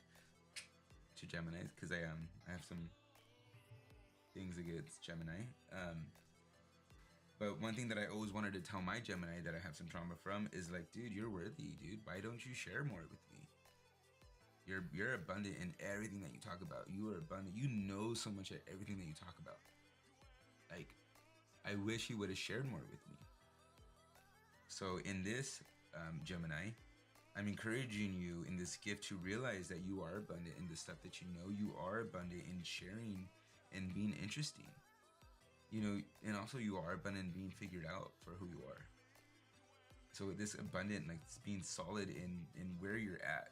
Speaker 1: to Gemini because I have some things against Gemini. But one thing that I always wanted to tell my Gemini that I have some trauma from is like, dude, you're worthy, dude. Why don't you share more with me? You're abundant in everything that you talk about. You are abundant. You know so much of everything that you talk about. Like, I wish you would have shared more with me. So in this, Gemini, I'm encouraging you in this gift to realize that you are abundant in the stuff that you know. You are abundant in sharing and being interesting. You know, and also you are abundant in being figured out for who you are. So this abundant, like being solid in where you're at.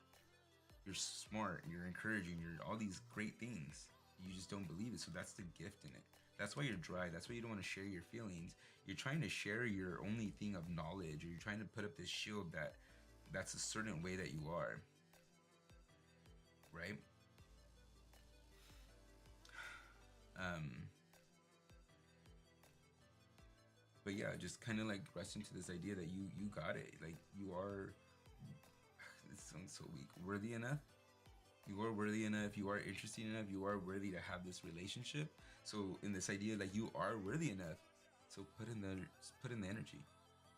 Speaker 1: You're smart, you're encouraging, you're all these great things. You just don't believe it. So that's the gift in it. That's why you're dry. That's why you don't want to share your feelings. You're trying to share your only thing of knowledge, or you're trying to put up this shield that's a certain way that you are. Right? But yeah, just kind of like rest into this idea that you got it. Like, you are, this sounds so weak, worthy enough. You are worthy enough. You are interesting enough. You are worthy to have this relationship. So in this idea, like, you are worthy enough. So put in the energy,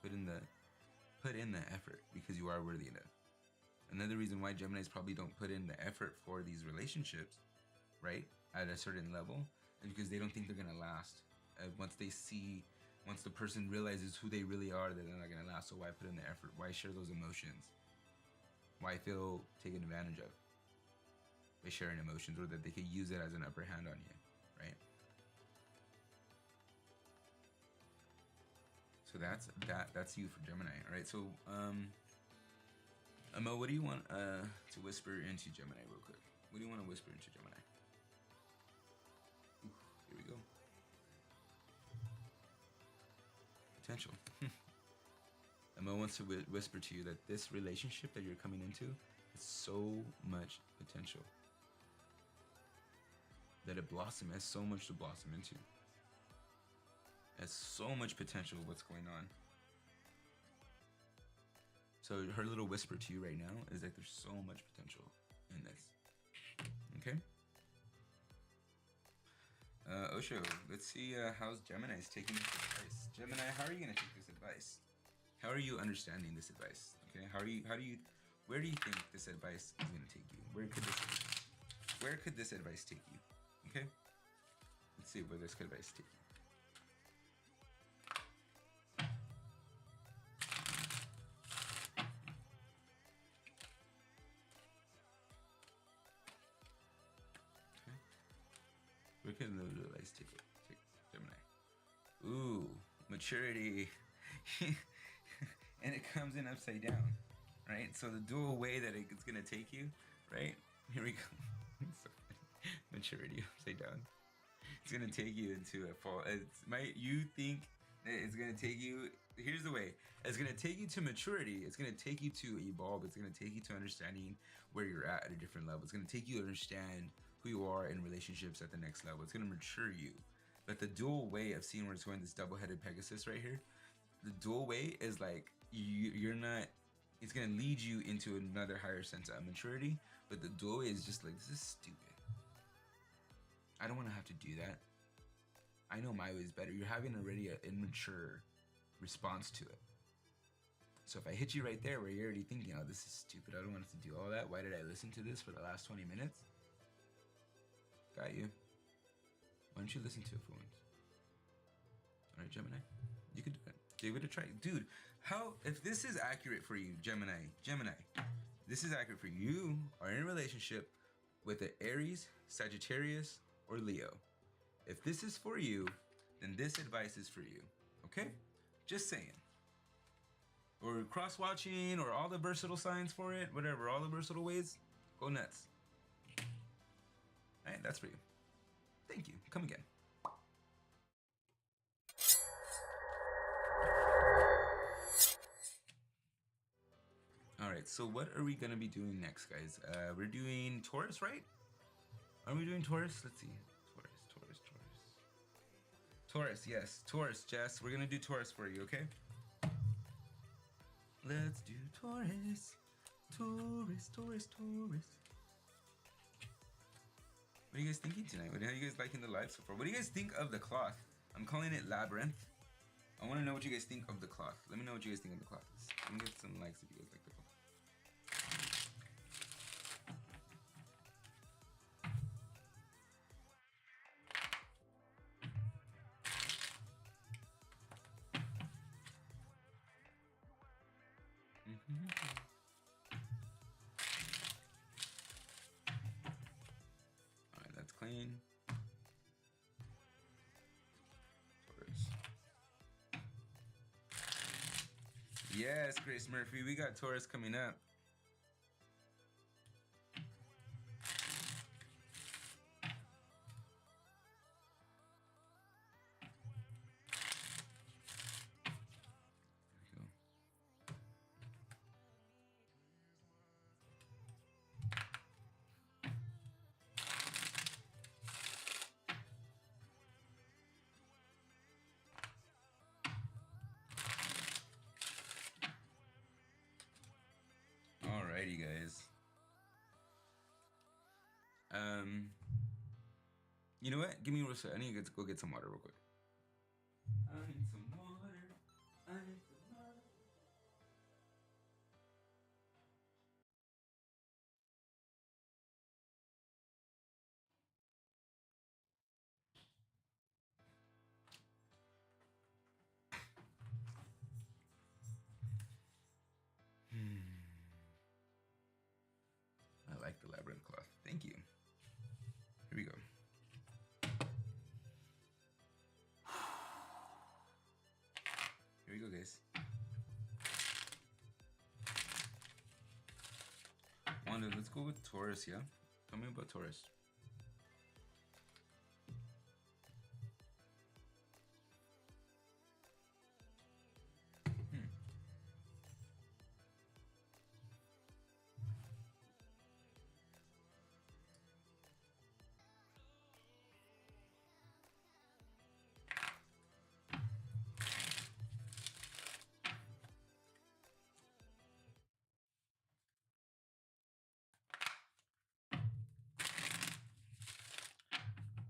Speaker 1: put in the effort, because you are worthy enough. Another reason why Geminis probably don't put in the effort for these relationships, right, at a certain level, is because they don't think they're gonna last. Once the person realizes who they really are, that they're not gonna last. So why put in the effort? Why share those emotions? Why feel taken advantage of by sharing emotions, or that they could use it as an upper hand on you, right? So that's you for Gemini. All right. So Mo, what do you want to whisper into Gemini real quick? What do you want to whisper into Gemini? Ooh, here we go. Potential. Mo wants to whisper to you that this relationship that you're coming into has so much potential. That it has so much to blossom into. It has so much potential of what's going on. So her little whisper to you right now is that there's so much potential in this. Okay? Osho, let's see how's Gemini's taking this advice. Gemini, how are you going to take this advice? How are you understanding this advice? Okay, where do you think this advice is going to take you? Where could this advice take you? Okay? Let's see where this could advice take you. Where can the advice take Gemini? Ooh, maturity. And it comes in upside down, right? So the dual way that it's gonna take you, right? Here we go. So maturity upside down. It's gonna take you into a fall. You think that it's gonna take you. Here's the way. It's gonna take you to maturity. It's gonna take you to evolve. It's gonna take you to understanding where you're at a different level. It's gonna take you to understand who you are in relationships at the next level. It's gonna mature you. But the dual way of seeing where it's going, this double-headed Pegasus right here, the dual way is like you're not. It's gonna lead you into another higher sense of maturity. But the dual way is just like, this is stupid. I don't want to have to do that. I know my way is better. You're having already an immature response to it. So if I hit you right there where you're already thinking, oh, this is stupid, I don't want to do all that, why did I listen to this for the last 20 minutes? Got you. Why don't you listen to it for once? All right, Gemini, you can do it. Give it a try. Dude, how, if this is accurate for you, Gemini, this is accurate for you. You are in a relationship with an Aries, Sagittarius, or Leo. If this is for you, then this advice is for you, okay? Just saying. Or cross-watching, or all the versatile signs for it, whatever, all the versatile ways, go nuts. All right, that's for you. Thank you. Come again. All right, so what are we gonna be doing next, guys? We're doing Taurus, right? Are we doing Taurus? Let's see. Taurus, yes. Taurus, Jess. We're gonna do Taurus for you, okay? Let's do Taurus. Taurus. What are you guys thinking tonight? How are you guys liking the live so far? What do you guys think of the cloth? I'm calling it Labyrinth. I want to know what you guys think of the cloth. Let me know what you guys think of the cloth. Let me get some likes if you guys like the cloth. All right, that's clean. Taurus. Yes, Grace Murphy, we got Taurus coming up. Alrighty, guys. You know what? Give me a second. I need to go get some water real quick. I need some water. I need some water. I like the Labyrinth cloth. Thank you. Here we go. Here we go, guys. Wanda, let's go with Taurus, yeah? Tell me about Taurus.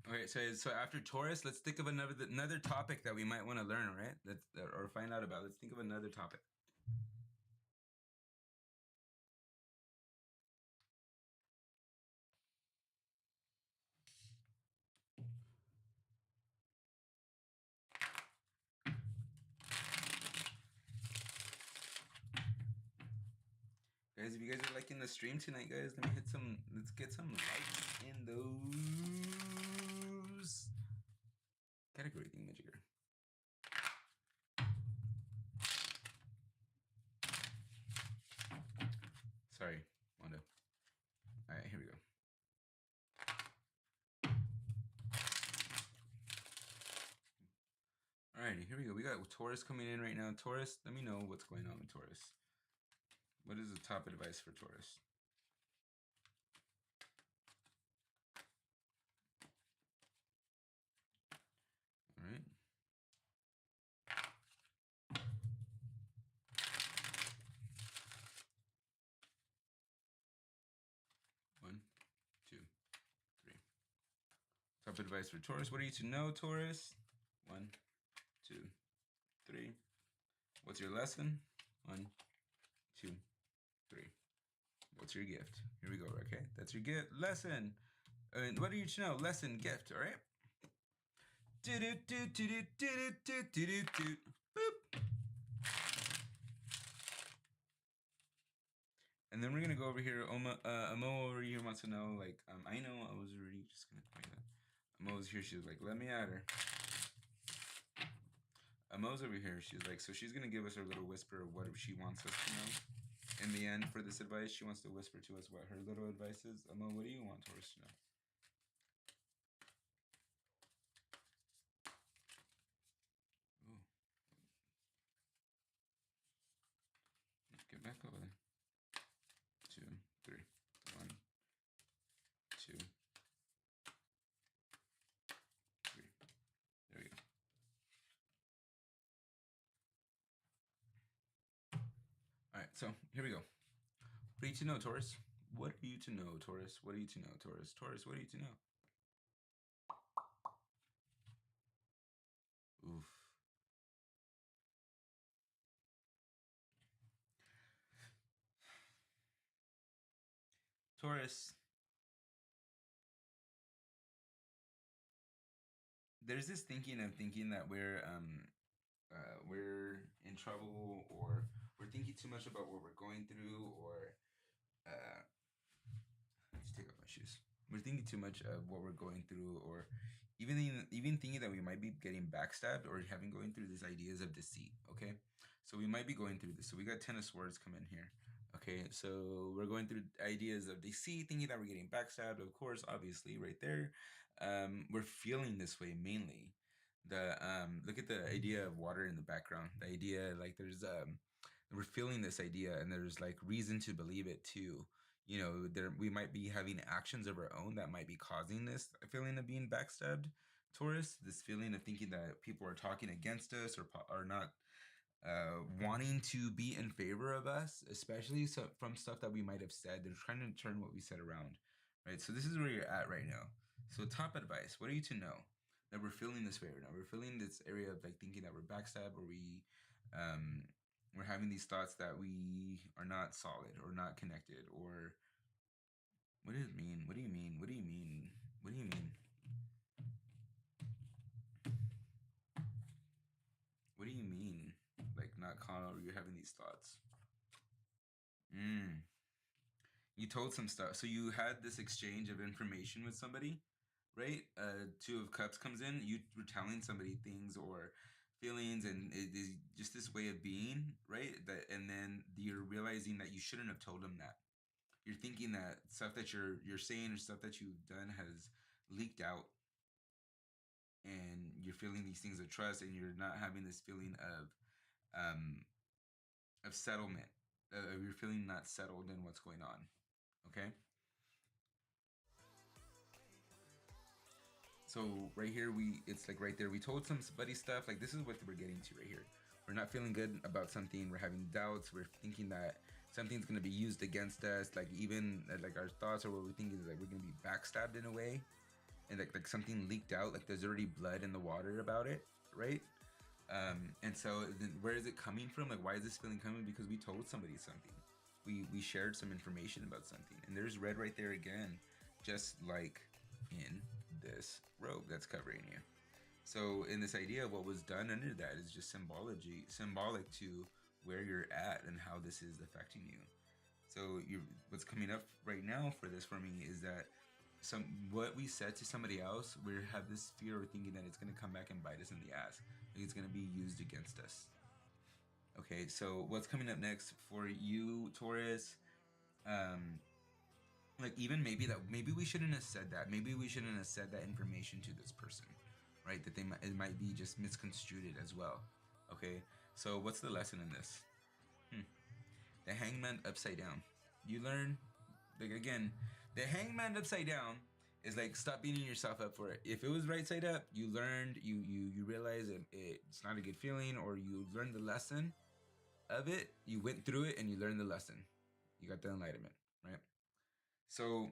Speaker 1: Okay, so after Taurus, let's think of another topic that we might want to learn, right? Or find out about. Let's think of another topic. Guys, if you guys are liking the stream tonight, guys, let's get some likes in those category thingamajigger. Sorry, Wanda. All right, here we go. Alrighty, here we go. We got Taurus coming in right now. Taurus, let me know what's going on with Taurus. What is the top advice for Taurus? All right. One, two, three. Top advice for Taurus. What are you to know, Taurus? 1, 2, 3. What's your lesson? 1, 2, 3. What's your gift? Here we go. Okay, that's your gift. Lesson. And what do you know? Lesson, gift. All right. Do do do do do do do do do do. Boop. And then we're gonna go over here. Amo over here wants to know, like, I know I was already just gonna play that. Amo's here. She was like, let me at her. Amo's over here. She's like, so she's gonna give us her little whisper of what she wants us to know. In the end, for this advice, she wants to whisper to us what her little advice is. Amo, what do you want Taurus to know? Ooh. Get back over there. 2, 3. 1, 2, 3. There we go. All right, so here we go. What are you to know, Taurus? What are you to know, Taurus? What are you to know, Taurus? Taurus, what are you to know? Oof. Taurus, there's this thinking that we're in trouble, or we're thinking too much about what we're going through, or let's take off my shoes. We're thinking too much of what we're going through, or even thinking that we might be getting backstabbed, or having going through these ideas of deceit. Okay, so we might be going through this. So we got Ten of Swords coming here. Okay, so we're going through ideas of deceit, thinking that we're getting backstabbed. Of course, obviously, right there, we're feeling this way mainly. The look at the idea of water in the background. The idea, like, there's we're feeling this idea, and there's like reason to believe it too. You know, there we might be having actions of our own that might be causing this feeling of being backstabbed. Taurus, this feeling of thinking that people are talking against us, or are not wanting to be in favor of us, especially so from stuff that we might have said. They're trying to turn what we said around, right? So this is where you're at right now. So top advice: what are you to know? That we're feeling this way right now. We're feeling this area of like thinking that we're backstabbed, or we're having these thoughts that we are not solid or not connected, or what does it mean? What do you mean? What do you mean? What do you mean? What do you mean? Like not calm, or you're having these thoughts? Mm. You told some stuff. So you had this exchange of information with somebody, right? Two of Cups comes in. You were telling somebody things or feelings, and it is just this way of being, right? That, and then you're realizing that you shouldn't have told them that. You're thinking that stuff that you're saying, or stuff that you've done, has leaked out, and you're feeling these things of trust, and you're not having this feeling um of settlement. You're feeling not settled in what's going on. Okay. So right here, it's like right there. We told somebody stuff. Like, this is what we're getting to right here. We're not feeling good about something. We're having doubts. We're thinking that something's gonna be used against us. Like, even like our thoughts, or what we think is like we're gonna be backstabbed in a way, and like something leaked out. Like, there's already blood in the water about it, right? And so then where is it coming from? Like, why is this feeling coming? Because we told somebody something. We shared some information about something, and there's red right there again, just like in this robe that's covering you. So in this idea of what was done under that is just symbolic to where you're at and how this is affecting you. So what's coming up right now for this for me is that what we said to somebody else, we have this fear of thinking that it's going to come back and bite us in the ass. Like, it's going to be used against us. Okay, so what's coming up next for you, Taurus? Um, like, even maybe we shouldn't have said that. Maybe we shouldn't have said that information to this person, right? That it might be just misconstrued as well. Okay, so what's the lesson in this? Hmm. The Hangman upside down. You learn, like, again, the Hangman upside down is like, stop beating yourself up for it. If it was right side up, you learned, you realize it's not a good feeling, or you learned the lesson of it. You went through it and you learned the lesson. You got the enlightenment, right? So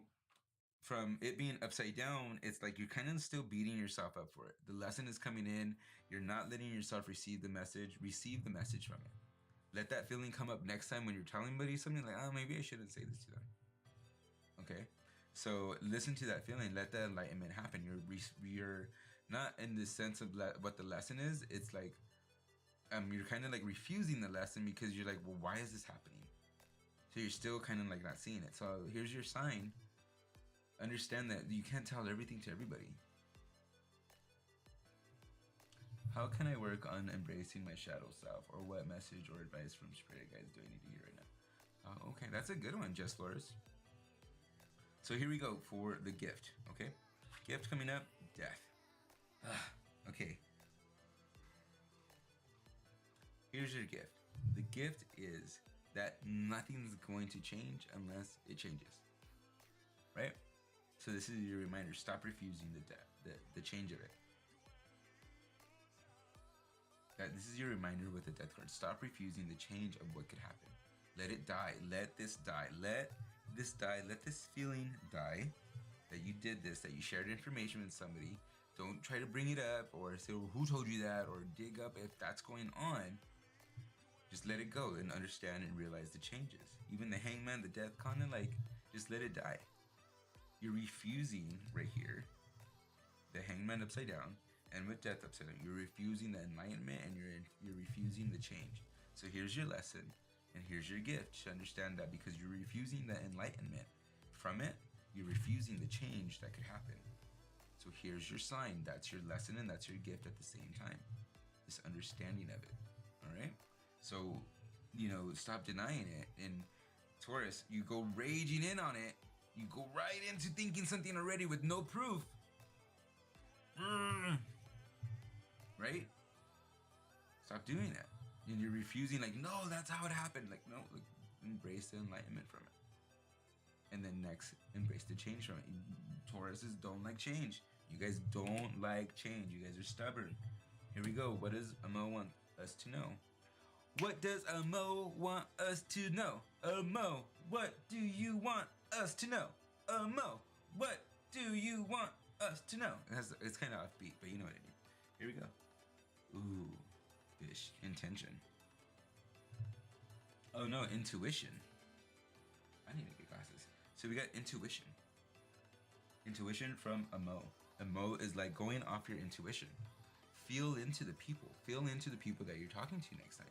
Speaker 1: from it being upside down, it's like you're kind of still beating yourself up for it. The lesson is coming in. You're not letting yourself receive the message from it. Let that feeling come up next time when you're telling somebody something like, oh, maybe I shouldn't say this to them. Okay? So listen to that feeling. Let that enlightenment happen. You're not in the sense of what the lesson is. It's like you're kind of like refusing the lesson because you're like, well, why is this happening? So you're still kind of like not seeing it. So here's your sign. Understand that you can't tell everything to everybody. How can I work on embracing my shadow self? Or what message or advice from spirit guides do I need to hear right now? Okay, that's a good one, Jess Flores. So here we go for the gift, okay? Gift coming up, death. Okay. Here's your gift. The gift is that nothing's going to change unless it changes, right? So this is your reminder. Stop refusing the change of it. This is your reminder with the death card. Stop refusing the change of what could happen. Let it die. Let this die. Let this die. Let this feeling die that you did this, that you shared information with somebody. Don't try to bring it up or say, well, who told you that, or dig up if that's going on. Just let it go and understand and realize the changes. Even the hangman, the death, kind of like, just let it die. You're refusing right here, the hangman upside down, and with death upside down, you're refusing the enlightenment and you're refusing the change. So here's your lesson, and here's your gift to understand that because you're refusing the enlightenment from it, you're refusing the change that could happen. So here's your sign. That's your lesson and that's your gift at the same time. This understanding of it. All right. So, stop denying it. And Taurus, you go raging in on it. You go right into thinking something already with no proof. Right? Stop doing that. And you're refusing, like, no, that's how it happened. Like, no, like, embrace the enlightenment from it. And then next, embrace the change from it. Tauruses don't like change. You guys don't like change. You guys are stubborn. Here we go. What does Amo want us to know? What does Amo want us to know? Amo, what do you want us to know? Amo, what do you want us to know? It's kind of offbeat, but you know what I mean. Here we go. Ooh, fish. Intention. Oh no, intuition. I need to get glasses. So we got intuition. Intuition from Amo. Amo is like going off your intuition. Feel into the people. Feel into the people that you're talking to next time.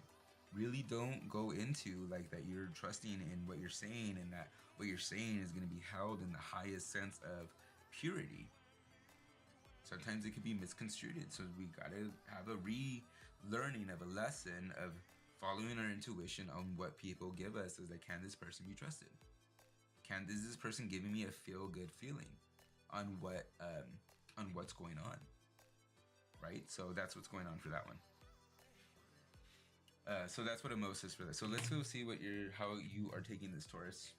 Speaker 1: Really don't go into like that you're trusting in what you're saying and that what you're saying is going to be held in the highest sense of purity. Sometimes it could be misconstrued. So we got to have a relearning of a lesson of following our intuition on what people give us as like, can this person be trusted? Is this person giving me a feel-good feeling on what's going on? Right? So that's what's going on for that one. So that's what Amo says for this. So let's go see how you are taking this, Taurus.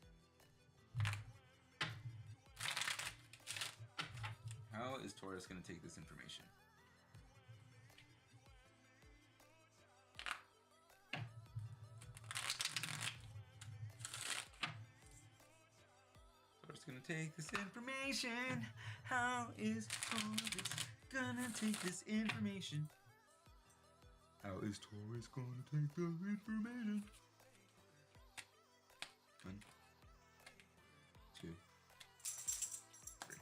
Speaker 1: How is Taurus going to take this information? Taurus going to take this information. How is Taurus going to take this information? How is Taurus going to take the information? 1, 2, 3.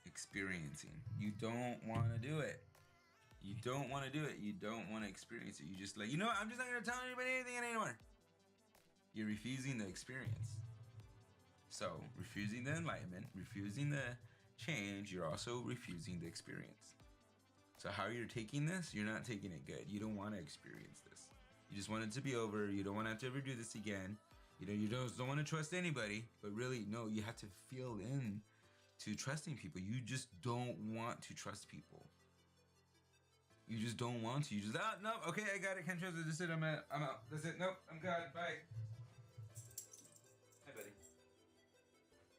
Speaker 1: Experiencing. You don't want to do it. You don't want to do it. You don't want to experience it. You just like, you know what? I'm just not going to tell anybody anything anymore. You're refusing the experience. So, refusing the enlightenment, refusing the change, you're also refusing the experience. So how you're taking this, you're not taking it good. You don't want to experience this. You just want it to be over. You don't want to have to ever do this again. You don't want to trust anybody, but really, no, you have to feel in to trusting people. You just don't want to trust people. You just don't want to. You just, no, okay, I got it. Can't trust it. That's it. I'm out. That's it. Nope, I'm good. Bye. Hi, buddy.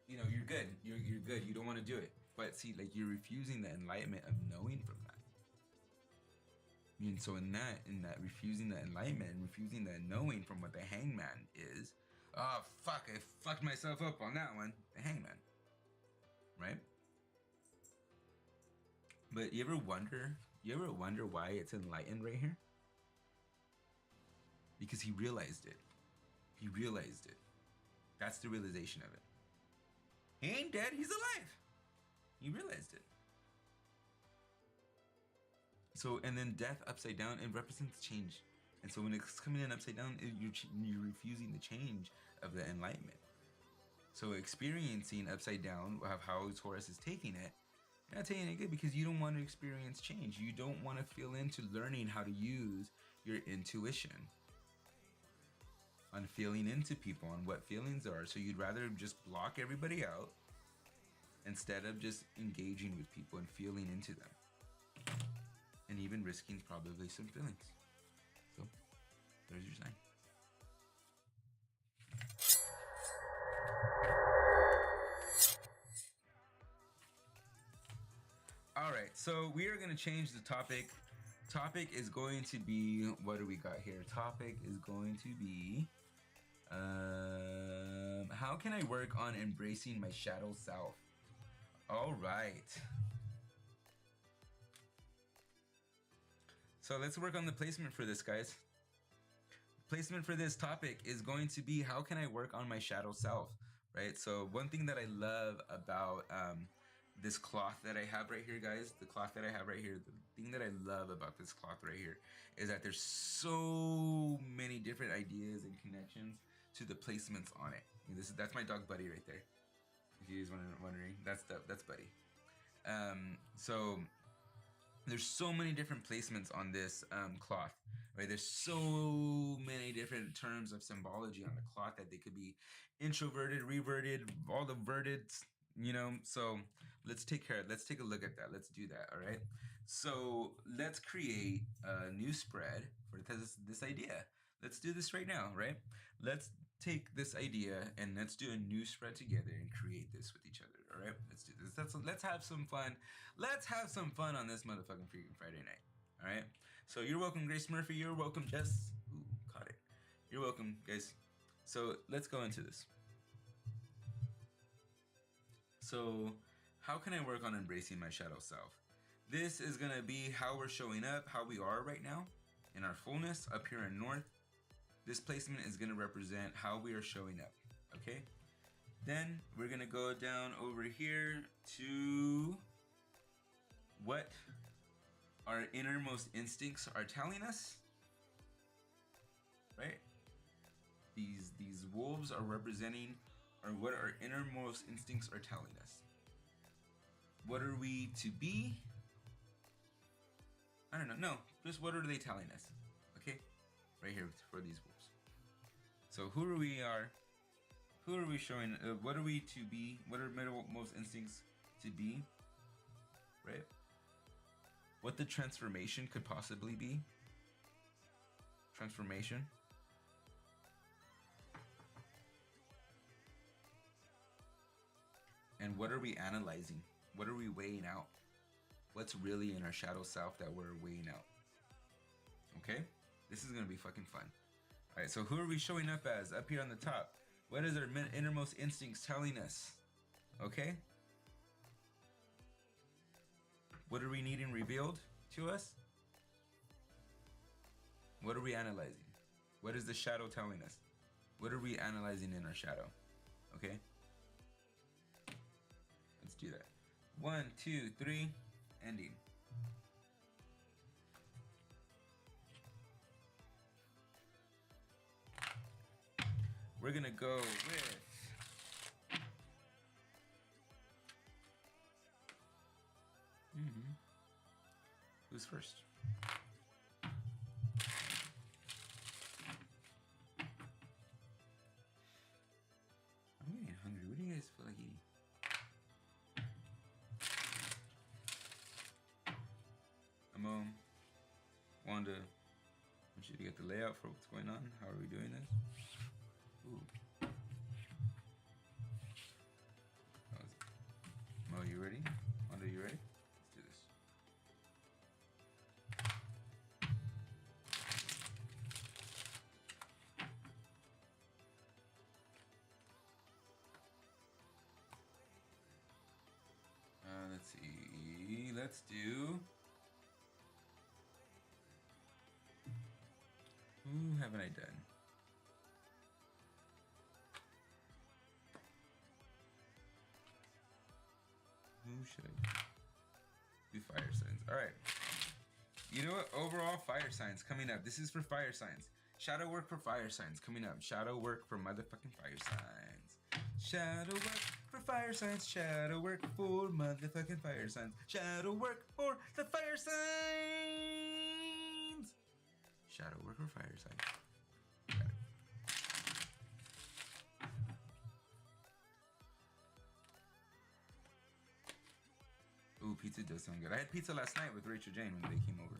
Speaker 1: You're good. You're good. You don't want to do it. But see, like you're refusing the enlightenment of knowing from that. And so in that refusing the enlightenment and refusing the knowing from what the hangman is, Oh, fuck, I fucked myself up on that one. The Hangman. Right? But you ever wonder why it's enlightened right here? Because he realized it. He realized it. That's the realization of it. He ain't dead, he's alive. He realized it. So, and then death upside down, it represents change. And so when it's coming in upside down, you're refusing the change of the enlightenment. So experiencing upside down, how Taurus is taking it, you're not taking it good because you don't want to experience change. You don't want to feel into learning how to use your intuition on feeling into people, on what feelings are. So you'd rather just block everybody out instead of just engaging with people and feeling into them. And even risking probably some feelings. So there's your sign. All right, so we are going to change the topic. Topic is going to be, what do we got here? Topic is going to be, how can I work on embracing my shadow self? All right. So let's work on the placement for this, guys. Placement for this topic is going to be, how can I work on my shadow self, right? So one thing that I love about this cloth that I have right here, guys, the cloth that I have right here, the thing that I love about this cloth right here is that there's so many different ideas and connections to the placements on it. That's my dog Buddy right there. If you guys wondering, that's Buddy. So there's so many different placements on this cloth, right? There's so many different terms of symbology on the cloth that they could be introverted, reverted, all the verted, you know. So let's take a look at that. Let's do that. All right. So let's create a new spread for this idea. Let's do this right now, right? Let's take this idea and let's do a new spread together and create this with each other. All right, let's do this. Let's have some fun. Let's have some fun on this motherfucking freaking Friday night. All right. So you're welcome, Grace Murphy. You're welcome, Jess. Ooh, caught it. You're welcome, guys. So let's go into this. So how can I work on embracing my shadow self? This is gonna be how we're showing up, how we are right now in our fullness up here in North. This placement is gonna represent how we are showing up. Okay. Then we're gonna go down over here to what our innermost instincts are telling us, right? These wolves are representing, or what our innermost instincts are telling us. What are we to be? I don't know. No, just what are they telling us? Okay, right here for these wolves. So who are we showing? What are we to be? What are most instincts to be? Right? What the transformation could possibly be? Transformation. And what are we analyzing? What are we weighing out? What's really in our shadow self that we're weighing out? Okay? This is gonna be fucking fun. All right, so who are we showing up as? Up here on the top. What is our innermost instincts telling us? Okay? What are we needing revealed to us? What are we analyzing? What is the shadow telling us? What are we analyzing in our shadow? Okay? Let's do that. 1, 2, 3, ending. We're gonna go with who's first? I'm getting hungry. What do you guys feel like eating? Wanda, I want you to get the layout for what's going on. How are we doing this? Ooh. Mo, you ready? Wanda, you ready? Let's do this. let's do. Who haven't I done? Who should I do? Fire signs. All right. You know what? Overall, fire signs coming up. This is for fire signs. Shadow work for fire signs coming up. Shadow work for motherfucking fire signs. Shadow work for fire signs. Shadow work for motherfucking fire signs. Shadow work for the fire signs. Shadow work for fire signs. Ooh, pizza does sound good. I had pizza last night with Rachel Jane when they came over.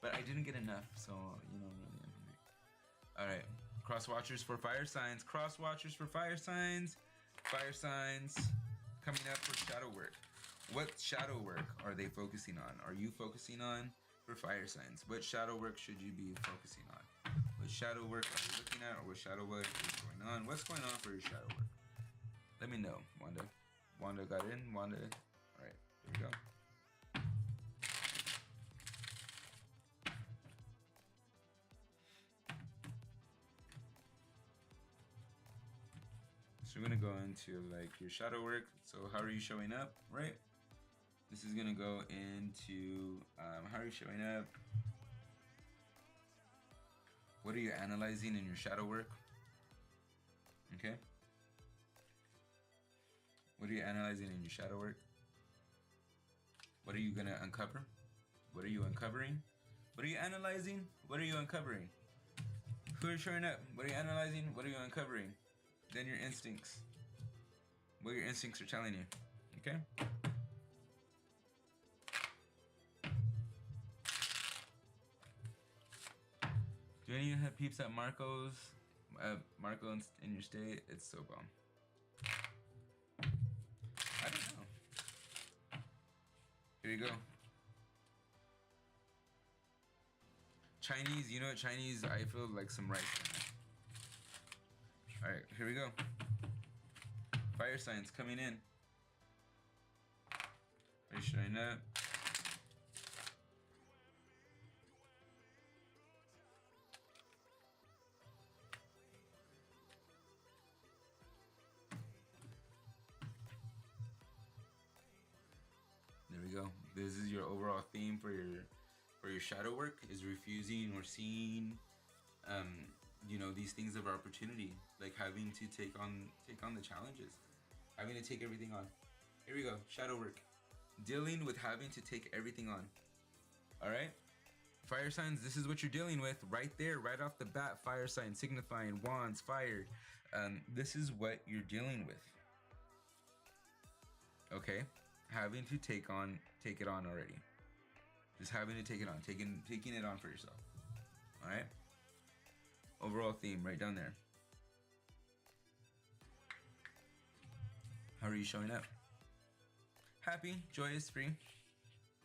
Speaker 1: But I didn't get enough, so, you know, really, I'm hungry. Alright, cross watchers for fire signs. Cross watchers for fire signs. Fire signs coming up for shadow work. What shadow work are they focusing on? Are you focusing on for fire signs? What shadow work should you be focusing on? What shadow work are you looking at, or what shadow work is going on? What's going on for your shadow work? Let me know, Wanda. Wanda got in. Wanda. All right, here we go. So we're gonna go into like your shadow work. So how are you showing up, right? This is gonna go into how are you showing up? What are you analyzing in your shadow work? Okay. What are you analyzing in your shadow work? What are you gonna uncover? What are you uncovering? What are you analyzing? What are you uncovering? Who are showing up? What are you analyzing? What are you uncovering? Then your instincts. What your instincts are telling you. Okay? Do any of you have peeps at Marco's? Marco in your state? It's so bomb. I don't know. Here you go. Chinese, you know what Chinese? I feel like some rice. Alright, here we go. Fire signs coming in. Are you showing up? There we go. This is your overall theme for your shadow work, is refusing or seeing you know, these things of opportunity, like having to take on the challenges, having to take everything on. Here we go. Shadow work. Dealing with having to take everything on. All right? Fire signs, this is what you're dealing with right there, right off the bat. Fire sign signifying wands, fire. This is what you're dealing with. Okay? Having to take it on already. Just having to take it on, taking it on for yourself. All right? Overall theme right down there. How are you showing up? Happy, joyous, free,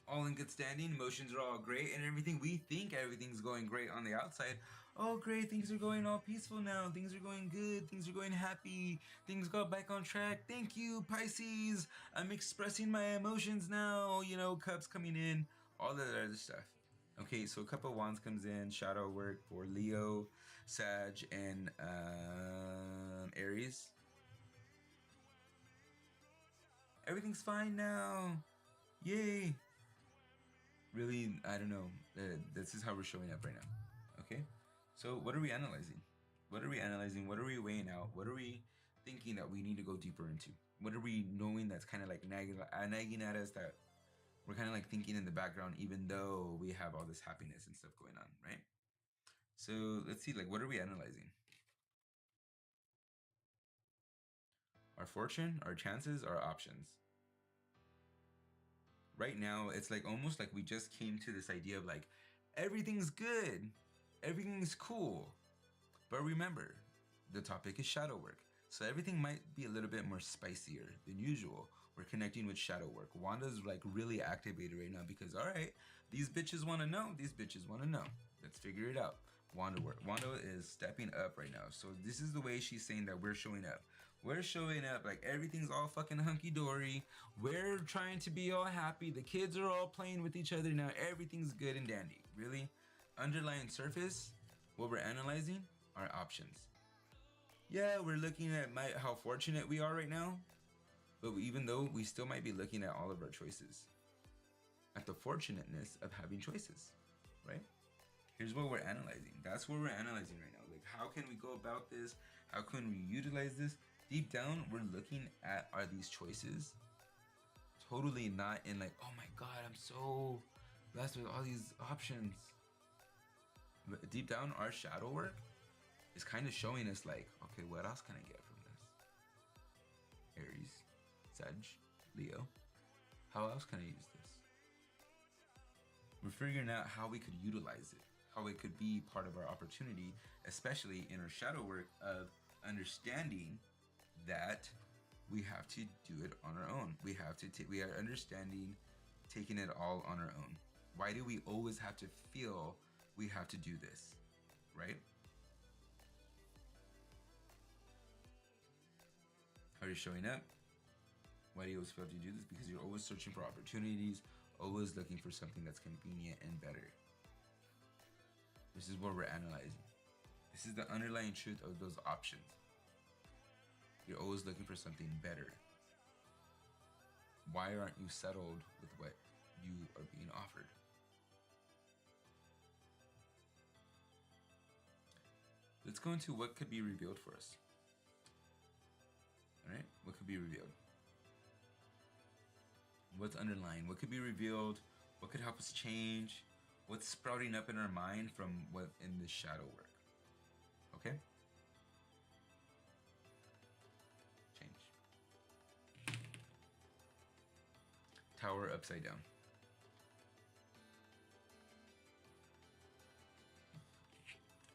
Speaker 1: all in good standing. Emotions are all great and everything. We think everything's going great on the outside. Oh, great, things are going all peaceful now. Things are going good. Things are going happy. Things got back on track. Thank you, Pisces. I'm expressing my emotions now. You know, cups coming in, all that other stuff. Okay, so a Cup of Wands comes in. Shadow work for Leo, Sag, and Aries. Everything's fine now. Yay. Really, I don't know. This is how we're showing up right now. Okay? So what are we analyzing? What are we analyzing? What are we weighing out? What are we thinking that we need to go deeper into? What are we knowing that's kind of like nagging at us, that we're kind of like thinking in the background, even though we have all this happiness and stuff going on, right? So let's see, like, what are we analyzing? Our fortune, our chances, our options. Right now, it's like almost like we just came to this idea of like, everything's good, everything's cool. But remember, the topic is shadow work. So everything might be a little bit more spicier than usual. We're connecting with shadow work. Wanda's like really activated right now because, all right, these bitches want to know. These bitches want to know. Let's figure it out. Wanda is stepping up right now. So this is the way she's saying that we're showing up. We're showing up like everything's all fucking hunky-dory. We're trying to be all happy. The kids are all playing with each other now. Everything's good and dandy. Really? Underlying surface, what we're analyzing are options. Yeah, we're looking at how fortunate we are right now, but even though we still might be looking at all of our choices, at the fortunateness of having choices, right? Here's what we're analyzing. That's what we're analyzing right now. Like, how can we go about this? How can we utilize this? Deep down, we're looking at, are these choices totally not in like, oh my God, I'm so blessed with all these options. But deep down, our shadow work is kind of showing us like, okay, what else can I get from this? Aries, Sag, Leo. How else can I use this? We're figuring out how we could utilize it, how it could be part of our opportunity, especially in our shadow work of understanding that we have to do it on our own. We are understanding taking it all on our own. Why do we always have to feel we have to do this, right? How are you showing up? Why do you always feel to do this? Because you're always searching for opportunities, always looking for something that's convenient and better. This is what we're analyzing. This is the underlying truth of those options. You're always looking for something better. Why aren't you settled with what you are being offered? Let's go into what could be revealed for us. All right, what could be revealed? What's underlying? What could be revealed? What could help us change? What's sprouting up in our mind from what in this shadow work? Okay? Change. Tower upside down.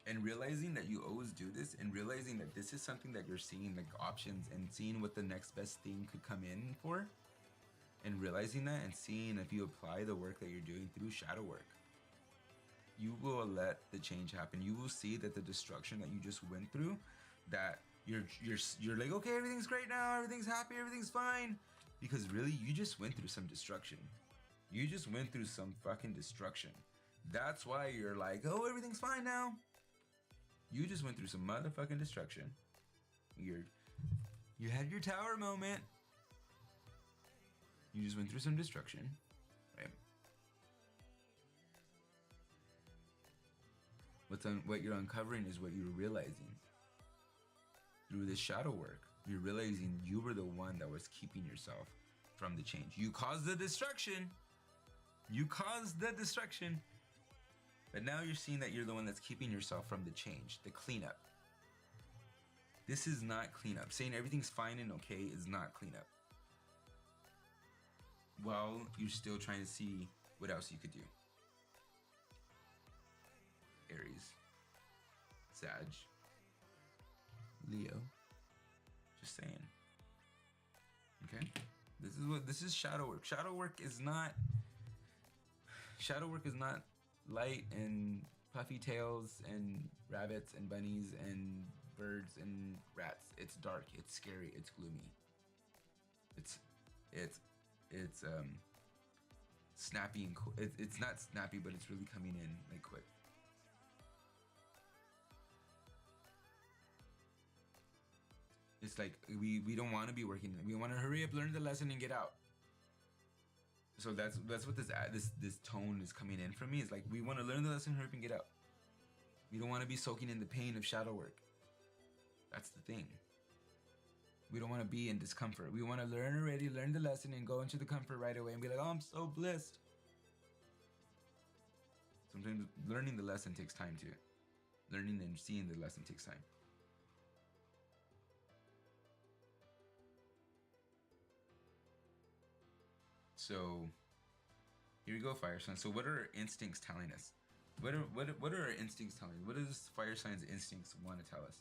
Speaker 1: And realizing that you always do this, and realizing that this is something that you're seeing like options and seeing what the next best thing could come in for, and realizing that and seeing if you apply the work that you're doing through shadow work, you will let the change happen. You will see that the destruction that you just went through, that you're like, okay, everything's great now, everything's happy, everything's fine, because really you just went through some destruction. You just went through some fucking destruction. That's why you're like, oh, everything's fine now. You just went through some motherfucking destruction. You had your tower moment. You just went through some destruction, right? What you're uncovering is what you're realizing. Through this shadow work, you're realizing you were the one that was keeping yourself from the change. You caused the destruction. You caused the destruction. But now you're seeing that you're the one that's keeping yourself from the change, the cleanup. This is not cleanup. Saying everything's fine and okay is not cleanup. Well, you're still trying to see what else you could do. Aries, Sag, Leo. Just saying. Okay? This is shadow work. Shadow work is not light and puffy tails and rabbits and bunnies and birds and rats. It's dark, it's scary, it's gloomy. It's snappy and cool. It's not snappy, but it's really coming in like quick. It's like we don't want to be working. We want to hurry up, learn the lesson, and get out. So that's what this tone is coming in from me. It's like we want to learn the lesson, hurry up, and get out. We don't want to be soaking in the pain of shadow work. That's the thing. We don't want to be in discomfort. We want to learn already, learn the lesson, and go into the comfort right away and be like, oh, I'm so blissed. Sometimes learning the lesson takes time too. Learning and seeing the lesson takes time. So here we go, fire signs. So what are our instincts telling us? What are our instincts telling us? What does fire signs' instincts want to tell us?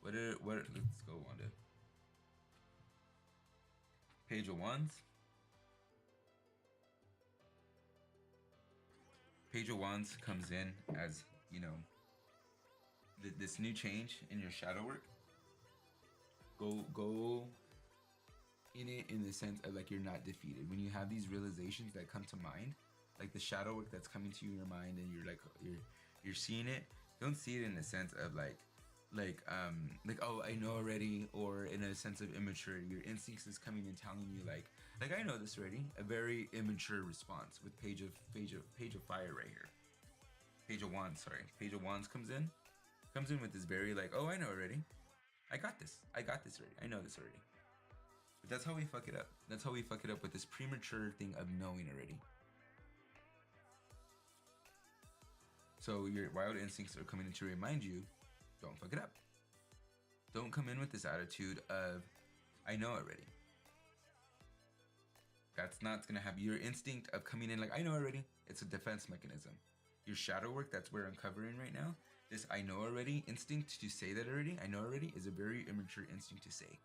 Speaker 1: Let's go, Wanda. Page of Wands. Page of Wands comes in as, you know, this new change in your shadow work Go in it in the sense of like you're not defeated. When you have these realizations that come to mind, like the shadow work that's coming to your mind, and you're seeing it. Don't see it in the sense of like oh, I know already, or in a sense of immaturity. Your instincts is coming and telling you like I know this already. A very immature response with page of fire right here. Page of wands, sorry. Page of wands comes in with this very like, oh, I know already. I got this already. I know this already. But that's how we fuck it up. That's how we fuck it up with this premature thing of knowing already. So your wild instincts are coming in to remind you, don't fuck it up. Don't come in with this attitude of, I know already. That's not gonna have your instinct of coming in like, I know already. It's a defense mechanism. Your shadow work that's we're uncovering right now, this I know already instinct to say that already, I know already, is a very immature instinct to say.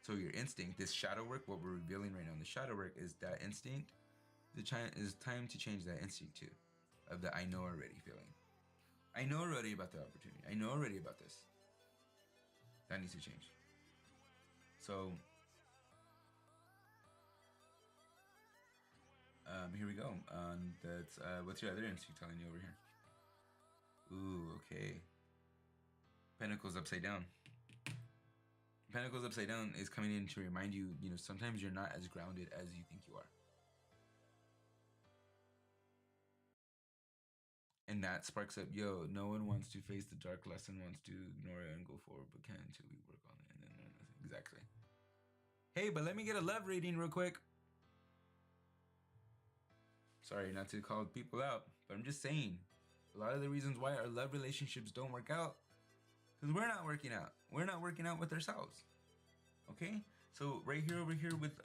Speaker 1: So your instinct, this shadow work, what we're revealing right now in the shadow work is that instinct. Is time to change that instinct too, of the I know already feeling. I know already about the opportunity. I know already about this. That needs to change. So here we go. That's what's your other instinct telling you over here? Ooh, okay. Pentacles upside down. Pentacles upside down is coming in to remind you, sometimes you're not as grounded as you think you are. And that sparks up, yo, no one wants to face the dark lesson, wants to ignore it and go forward, but can until we work on it. And then exactly. Hey, but let me get a love reading real quick. Sorry not to call people out, but I'm just saying, a lot of the reasons why our love relationships don't work out, because we're not working out. We're not working out with ourselves. Okay? So right here, over here with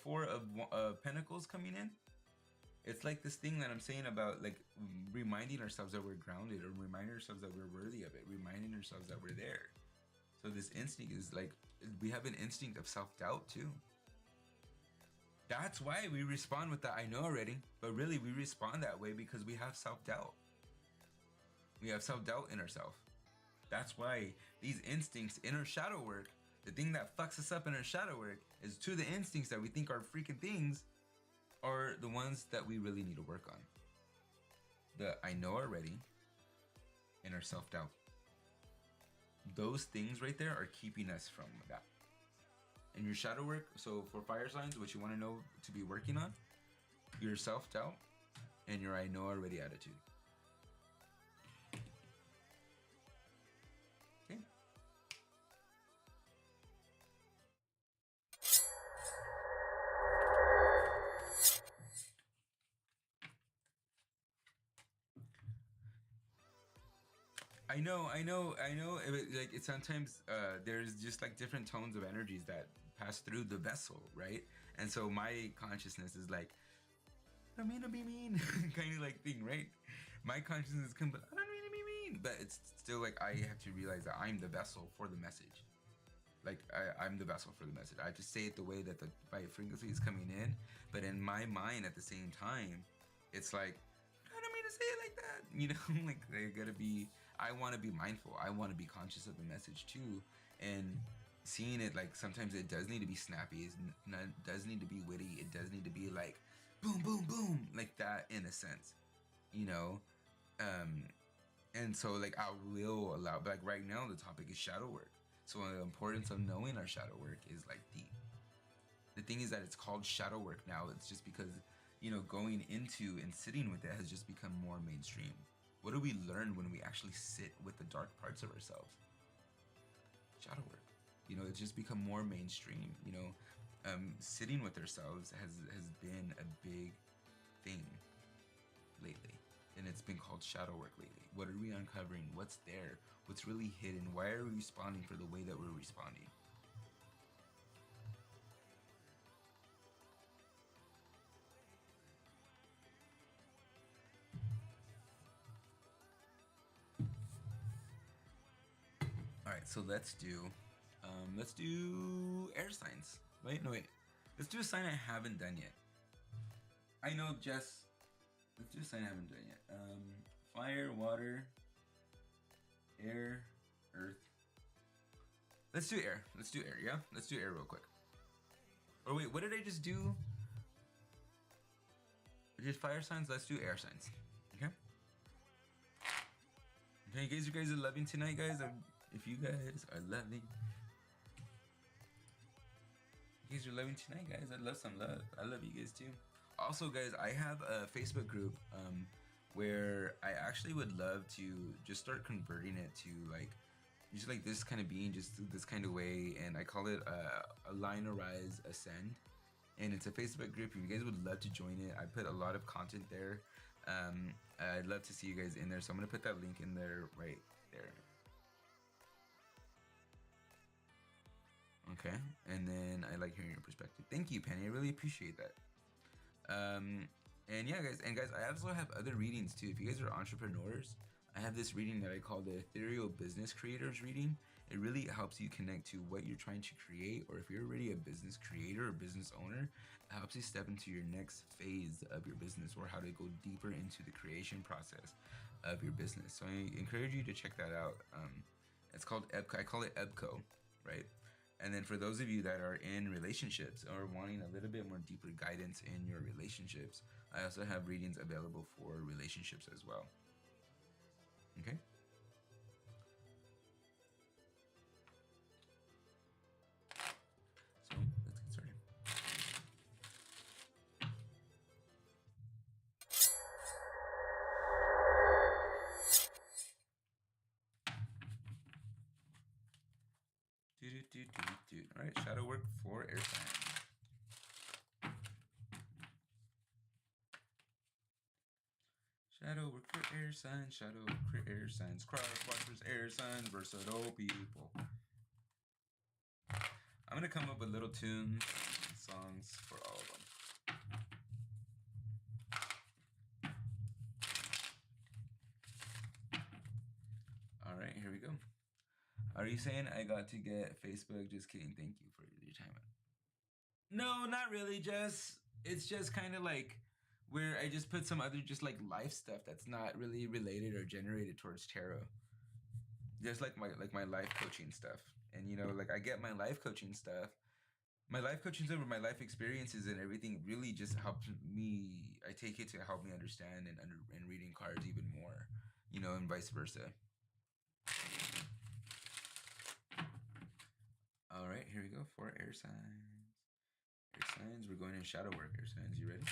Speaker 1: Four of Pentacles coming in, it's like this thing that I'm saying about like reminding ourselves that we're grounded, or reminding ourselves that we're worthy of it, reminding ourselves that we're there. So this instinct is like, we have an instinct of self-doubt too. That's why we respond with that I know already, but really we respond that way because we have self-doubt. We have self-doubt in ourselves. That's why these instincts in our shadow work, the thing that fucks us up in our shadow work is to the instincts that we think are freaking things are the ones that we really need to work on. The I know already and our self-doubt. Those things right there are keeping us from that. And your shadow work, so for fire signs, what you want to know to be working on, your self-doubt and your I know already attitude. Okay. I know. Like sometimes there's just like different tones of energies that pass through the vessel, right? And so my consciousness is like, I don't mean to be mean, kind of like thing, right? My consciousness comes, I don't mean to be mean, but it's still like I have to realize that I'm the vessel for the message. Like I'm the vessel for the message. I have to say it the way that the right frequency is coming in, but in my mind at the same time, it's like, I don't mean to say it like that, like I gotta be. I want to be mindful. I want to be conscious of the message too, and seeing it like sometimes it does need to be snappy. It does need to be witty. It does need to be like boom, boom, boom, like that in a sense, And so like I will allow. But like right now, the topic is shadow work. So the importance of knowing our shadow work is like deep. The thing is that it's called shadow work now. It's just because going into and sitting with it has just become more mainstream. What do we learn when we actually sit with the dark parts of ourselves? Shadow work. It's just become more mainstream. Sitting with ourselves has been a big thing lately. And it's been called shadow work lately. What are we uncovering? What's there? What's really hidden? Why are we responding for the way that we're responding? All right, so let's do air signs. Wait, no wait. Let's do a sign I haven't done yet. I know, Jess. Let's do a sign I haven't done yet. Fire, water, air, earth, Let's do air. Let's do air, yeah? Let's do air real quick. Or wait, what did I just do? I did fire signs, let's do air signs. Okay? Okay, you guys are loving tonight, guys. If you guys are loving. You guys are loving tonight, guys. I'd love some love. I love you guys too. Also, guys, I have a Facebook group where I actually would love to just start converting it to like just like this kind of being, just this kind of way, and I call it Align, Arise, Ascend. And it's a Facebook group. If you guys would love to join it, I put a lot of content there. I'd love to see you guys in there, so I'm gonna put that link in there right there. Okay, and then I like hearing your perspective. Thank you, Penny. I really appreciate that. And yeah, guys, I also have other readings too. If you guys are entrepreneurs, I have this reading that I call the Ethereal Business Creators reading. It really helps you connect to what you're trying to create, or if you're already a business creator or business owner, it helps you step into your next phase of your business, or how to go deeper into the creation process of your business. So I encourage you to check that out. It's called EBCO. I call it EBCO, right? And then for those of you that are in relationships or wanting a little bit more deeper guidance in your relationships, I also have readings available for relationships as well. Okay? So let's get started. All right, shadow work for air signs. Shadow work for air signs. Shadow work for air signs. Cross watchers, air signs, versatile people. I'm gonna come up with little tunes and songs for all of them. All right, here we go. Are you saying I got to get Facebook? Just kidding. Thank you for your time. No, not really. It's just kind of like where I just put some other just like life stuff that's not really related or generated towards tarot. Just like my life coaching stuff, and like I get my life coaching stuff. My life coaching stuff, my life experiences and everything really just helps me. I take it to help me understand and reading cards even more, and vice versa. All right, here we go for air signs. Air signs, we're going in shadow work. Air signs, you ready?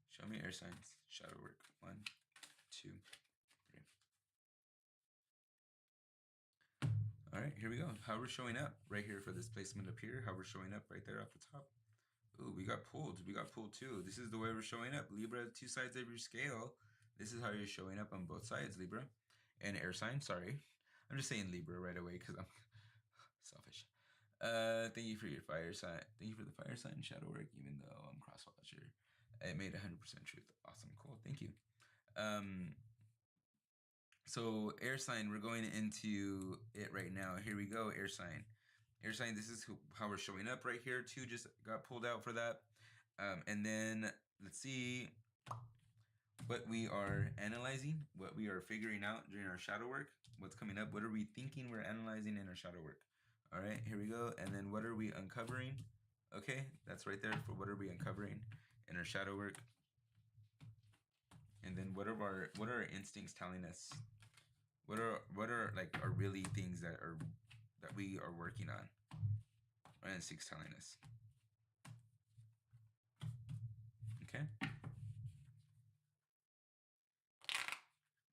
Speaker 1: Show me air signs. Shadow work. 1, 2, 3. All right, here we go. How we're showing up right here for this placement up here. How we're showing up right there off the top. Ooh, we got pulled. We got pulled too. This is the way we're showing up. Libra, 2 sides of your scale. This is how you're showing up on both sides, Libra. And air sign, sorry. I'm just saying Libra right away because I'm selfish. Thank you for your fire sign. Thank you for the fire sign shadow work, even though I'm crosswatcher. It made 100% truth. Awesome, cool. Thank you. So air sign, we're going into it right now. Here we go, air sign. Air sign, this is how we're showing up right here. 2 just got pulled out for that. And then let's see what we are analyzing, what we are figuring out during our shadow work, what's coming up, what are we thinking we're analyzing in our shadow work. All right, here we go. And then what are we uncovering? Okay, that's right there for what are we uncovering in our shadow work. And then what are our instincts telling us? What are like are really things that we are working on? Our instincts telling us. Okay.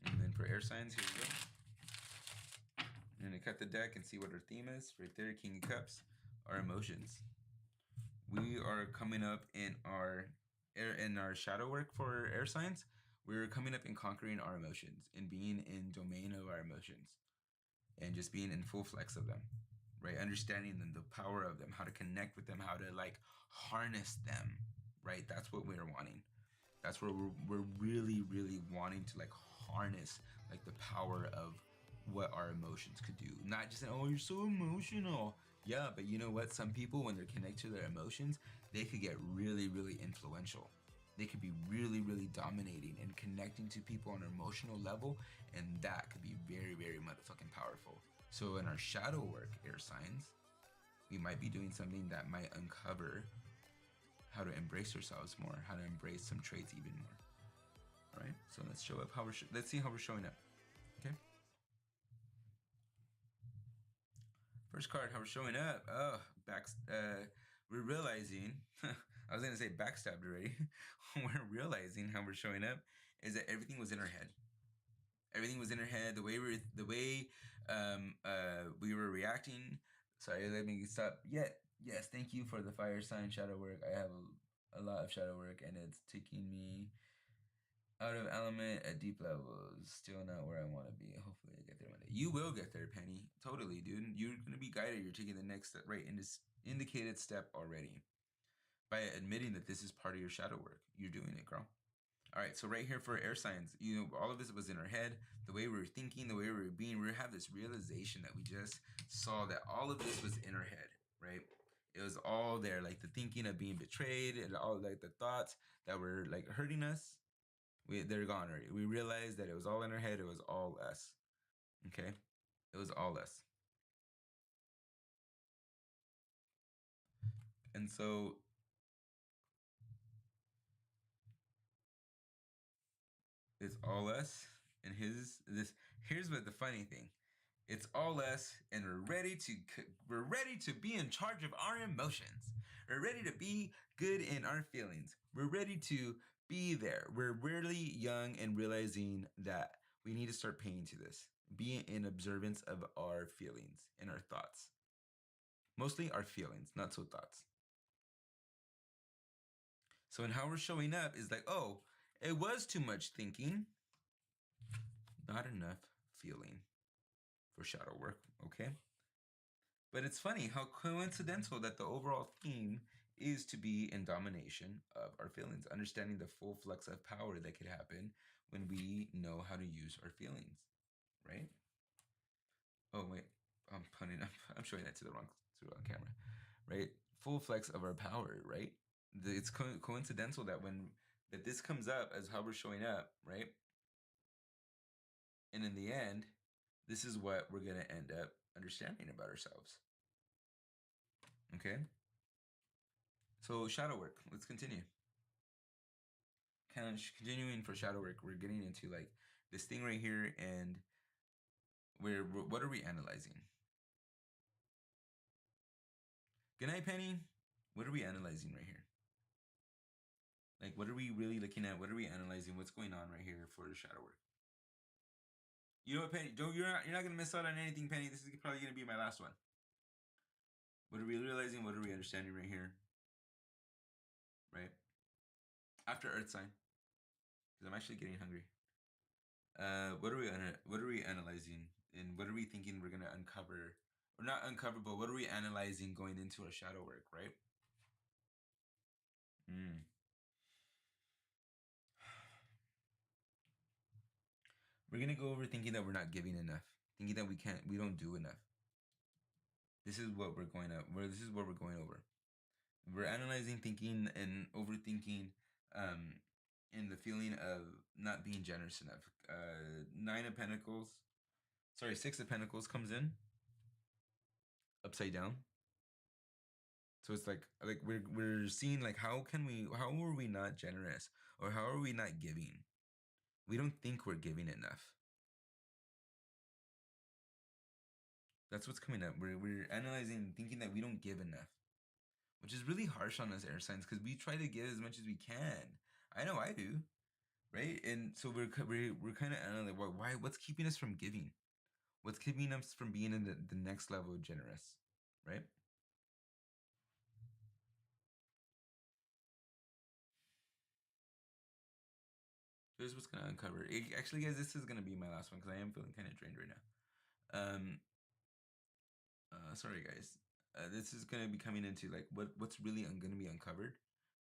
Speaker 1: And then for air signs, here we go. I'm gonna cut the deck and see what our theme is. Right there, King of Cups, our emotions. We are coming up in our shadow work for air signs. We're coming up and conquering our emotions and being in domain of our emotions and just being in full flex of them, right? Understanding them, the power of them, how to connect with them, how to like harness them, right? That's what we're wanting. That's where we're really, really wanting to like harness like the power of what our emotions could do. Not just saying, oh, you're so emotional. Yeah, but you know what? Some people, when they're connected to their emotions, they could get really, really influential. They could be really, really dominating and connecting to people on an emotional level, and that could be very, very motherfucking powerful. So in our shadow work, air signs, we might be doing something that might uncover how to embrace yourselves more, how to embrace some traits even more. All right, so let's show up how let's see how we're showing up. Okay. First card, how we're showing up. Oh, we're realizing. I was gonna say backstabbed already. We're realizing how we're showing up is that everything was in our head. Everything was in our head. We were reacting. Sorry, let me stop. Yes, thank you for the fire sign shadow work. I have a lot of shadow work, and it's taking me out of element at deep levels. Still not where I want to be. Hopefully I get there one day. You will get there, Penny. Totally, dude. You're gonna be guided. You're taking the next step, right in this indicated step already. By admitting that this is part of your shadow work. You're doing it, girl. All right, so right here for air signs, all of this was in our head. The way we were thinking, the way we were being, we have this realization that we just saw that all of this was in our head, right? It was all there, like the thinking of being betrayed and all like the thoughts that were like hurting us. They're gone already. We realized that it was all in our head. It was all us. Okay, it was all us. And so it's all us and his this. Here's what the funny thing. It's all us, and we're ready to be in charge of our emotions. We're ready to be good in our feelings. We're ready to be there. We're really young and realizing that we need to start paying to this. Be in observance of our feelings and our thoughts. Mostly our feelings, not so thoughts. So in how we're showing up is like, oh, it was too much thinking, not enough feeling for shadow work, okay? But it's funny how coincidental that the overall theme is to be in domination of our feelings, understanding the full flux of power that could happen when we know how to use our feelings, right? Oh wait, I'm showing that to the wrong camera, right? Full flex of our power, right? It's coincidental that that this comes up as how we're showing up, right? And in the end, this is what we're gonna end up understanding about ourselves. Okay. So shadow work. Let's continue. Kind of continuing for shadow work. We're getting into like this thing right here, and what are we analyzing? Good night, Penny. What are we analyzing right here? Like, what are we really looking at? What are we analyzing? What's going on right here for the shadow work? You know what, Penny? You're not gonna miss out on anything, Penny. This is probably gonna be my last one. What are we realizing? What are we understanding right here? Right after Earth sign, because I'm actually getting hungry. What are we analyzing, and what are we thinking we're gonna uncover, or not uncover, but what are we analyzing going into our shadow work, right? Mm. We're gonna go over thinking that we're not giving enough, thinking that we don't do enough. This is what we're going up. This is what we're going over. We're analyzing, thinking, and overthinking, um, in the feeling of not being generous enough. Nine of Pentacles, sorry, Six of Pentacles comes in upside down. So it's like we're seeing like how are we not generous, or how are we not giving? We don't think we're giving enough. That's what's coming up. We're analyzing, thinking that we don't give enough, which is really harsh on us air signs, because we try to give as much as we can. I know I do, right? And so we're kind of analyzing what's keeping us from giving, what's keeping us from being in the next level of generous, right? Here's what's gonna uncover. Actually, guys, this is gonna be my last one because I am feeling kind of drained right now. Sorry guys. This is gonna be coming into like what's really gonna be uncovered,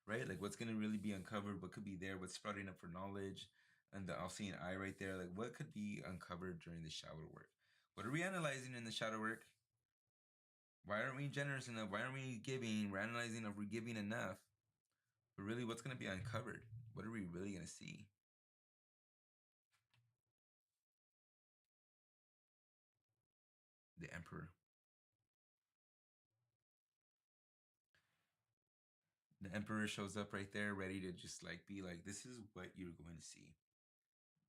Speaker 1: right? Like what's gonna really be uncovered, what could be there, what's sprouting up for knowledge, and I'll see an eye right there. Like what could be uncovered during the shadow work? What are we analyzing in the shadow work? Why aren't we generous enough? Why aren't we giving? We're analyzing if we're giving enough. But really, what's gonna be uncovered? What are we really gonna see? the Emperor. The Emperor shows up right there, ready to just like be like, this is what you're going to see.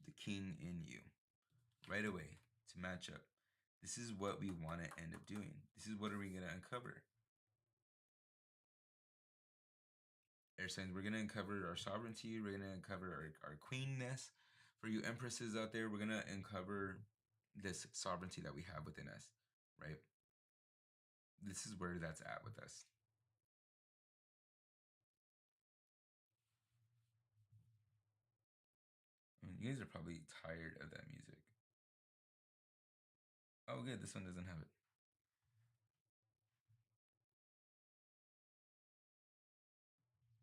Speaker 1: The king in you. Right away to match up. This is what we want to end up doing. This is what are we going to uncover. Air signs, we're going to uncover our sovereignty. We're going to uncover our queenness. For you empresses out there, we're going to uncover this sovereignty that we have within us, right? This is where that's at with us. I mean, you guys are probably tired of that music. Oh, good. This one doesn't have it.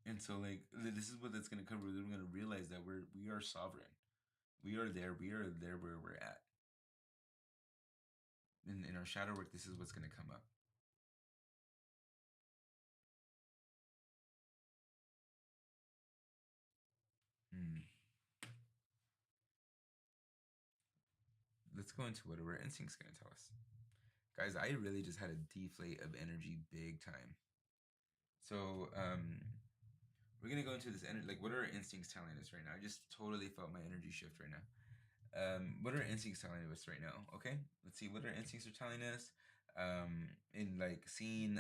Speaker 1: And so, like, this is what that's going to cover. We're going to realize that we are sovereign. We are there. We are there where we're at. In our shadow work, this is what's going to come up. Let's go into what our instinct's going to tell us. Guys, I really just had a deflate of energy big time. So, we're going to go into this energy. Like, what are our instincts telling us right now? I just totally felt my energy shift right now. What are our instincts telling us right now? Okay, let's see what our instincts are telling us. In like seeing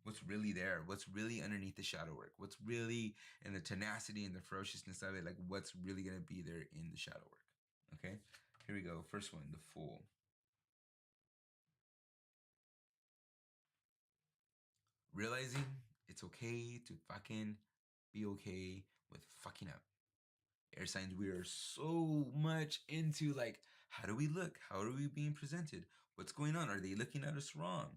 Speaker 1: what's really there, what's really underneath the shadow work, what's really in the tenacity and the ferociousness of it, like what's really gonna be there in the shadow work. Okay, here we go. First one, the Fool. Realizing it's okay to fucking be okay with fucking up. Air signs, we are so much into like, how do we look? How are we being presented? What's going on? Are they looking at us wrong?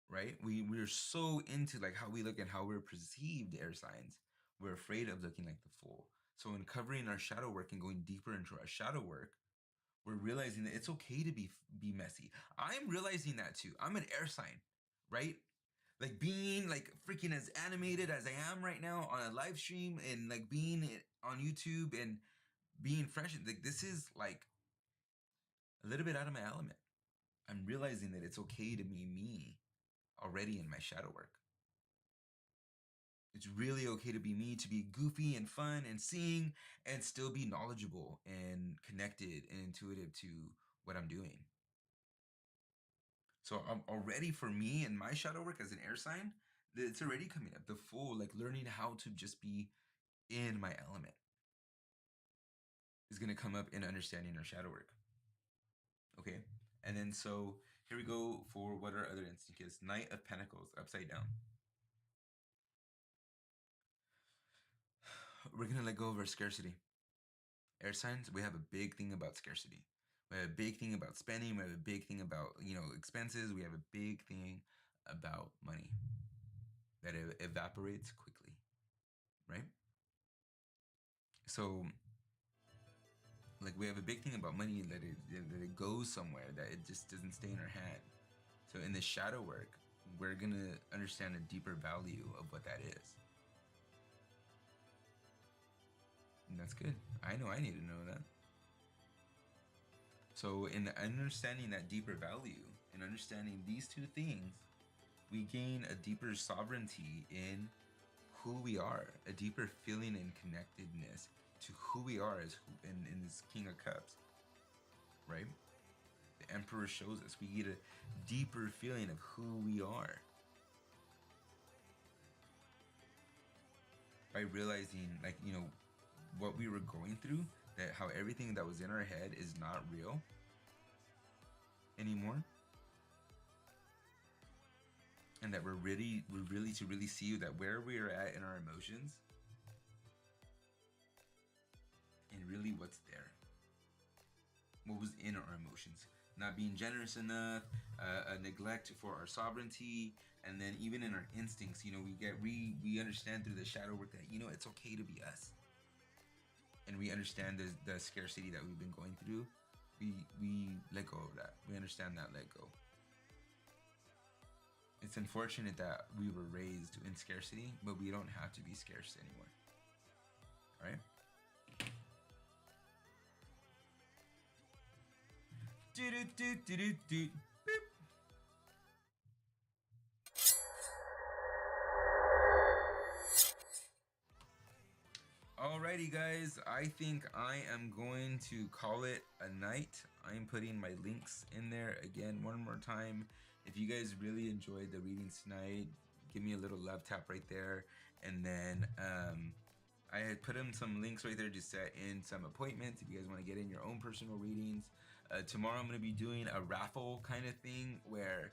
Speaker 1: Right? We're so into like how we look and how we're perceived, air signs. We're afraid of looking like the Fool. So in covering our shadow work and going deeper into our shadow work, we're realizing that it's okay to be messy. I'm realizing that too. I'm an air sign, right? Like being like freaking as animated as I am right now on a live stream and like being on YouTube and being fresh. Like this is like a little bit out of my element. I'm realizing that it's okay to be me already in my shadow work. It's really okay to be me, to be goofy and fun and seeing and still be knowledgeable and connected and intuitive to what I'm doing. So I'm already, for me and my shadow work as an air sign, it's already coming up. The Fool, like learning how to just be in my element, is going to come up in understanding our shadow work. Okay. And then so here we go for what our other instinct is. Knight of Pentacles, upside down. We're going to let go of our scarcity. Air signs, we have a big thing about scarcity. We have a big thing about spending. We have a big thing about, expenses. We have a big thing about money that evaporates quickly, right? So, like, we have a big thing about money that it goes somewhere, that it just doesn't stay in our hand. So in the shadow work, we're going to understand a deeper value of what that is. And that's good. I know I need to know that. So in understanding that deeper value and understanding these two things, we gain a deeper sovereignty in who we are, a deeper feeling and connectedness to who we are as in this King of Cups, right? The Emperor shows us we get a deeper feeling of who we are by realizing, like, what we were going through, that how everything that was in our head is not real anymore, and that we're really to really see that where we are at in our emotions and really what's there, what was in our emotions, not being generous enough, a neglect for our sovereignty, and then even in our instincts, we understand through the shadow work that it's okay to be us, and we understand the scarcity that we've been going through. We let go of that. We understand that let go. It's unfortunate that we were raised in scarcity, but we don't have to be scarce anymore. All right? Do do do do do do. Boop. Alrighty, guys, I think I am going to call it a night. I'm putting my links in there again one more time. If you guys really enjoyed the readings tonight, give me a little love tap right there. And then I had put in some links right there to set in some appointments if you guys want to get in your own personal readings. Tomorrow I'm going to be doing a raffle kind of thing where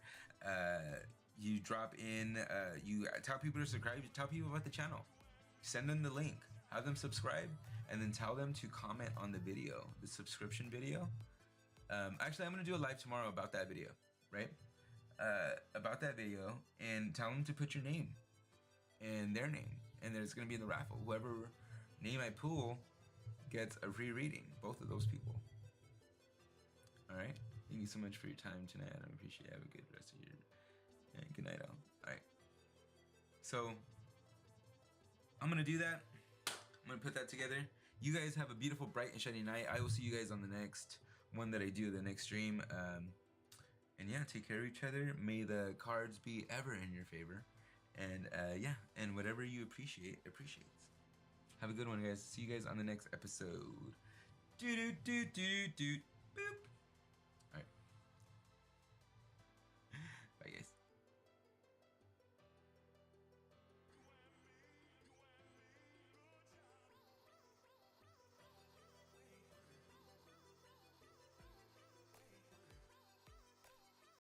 Speaker 1: you drop in, you tell people to subscribe, you tell people about the channel, send them the link, have them subscribe, and then tell them to comment on the video, the subscription video. Actually, I'm going to do a live tomorrow about that video, right? About that video, and tell them to put your name and their name, and then it's going to be in the raffle. Whoever name I pull gets a free reading, both of those people. All right? Thank you so much for your time tonight. I appreciate it. Have a good rest of your good night, all. All right. So I'm going to do that. I'm going to put that together. You guys have a beautiful, bright, and shiny night. I will see you guys on the next one that I do, the next stream. And yeah, take care of each other. May the cards be ever in your favor. And yeah, and whatever you appreciates. Have a good one, guys. See you guys on the next episode. Do do do do do. Boop.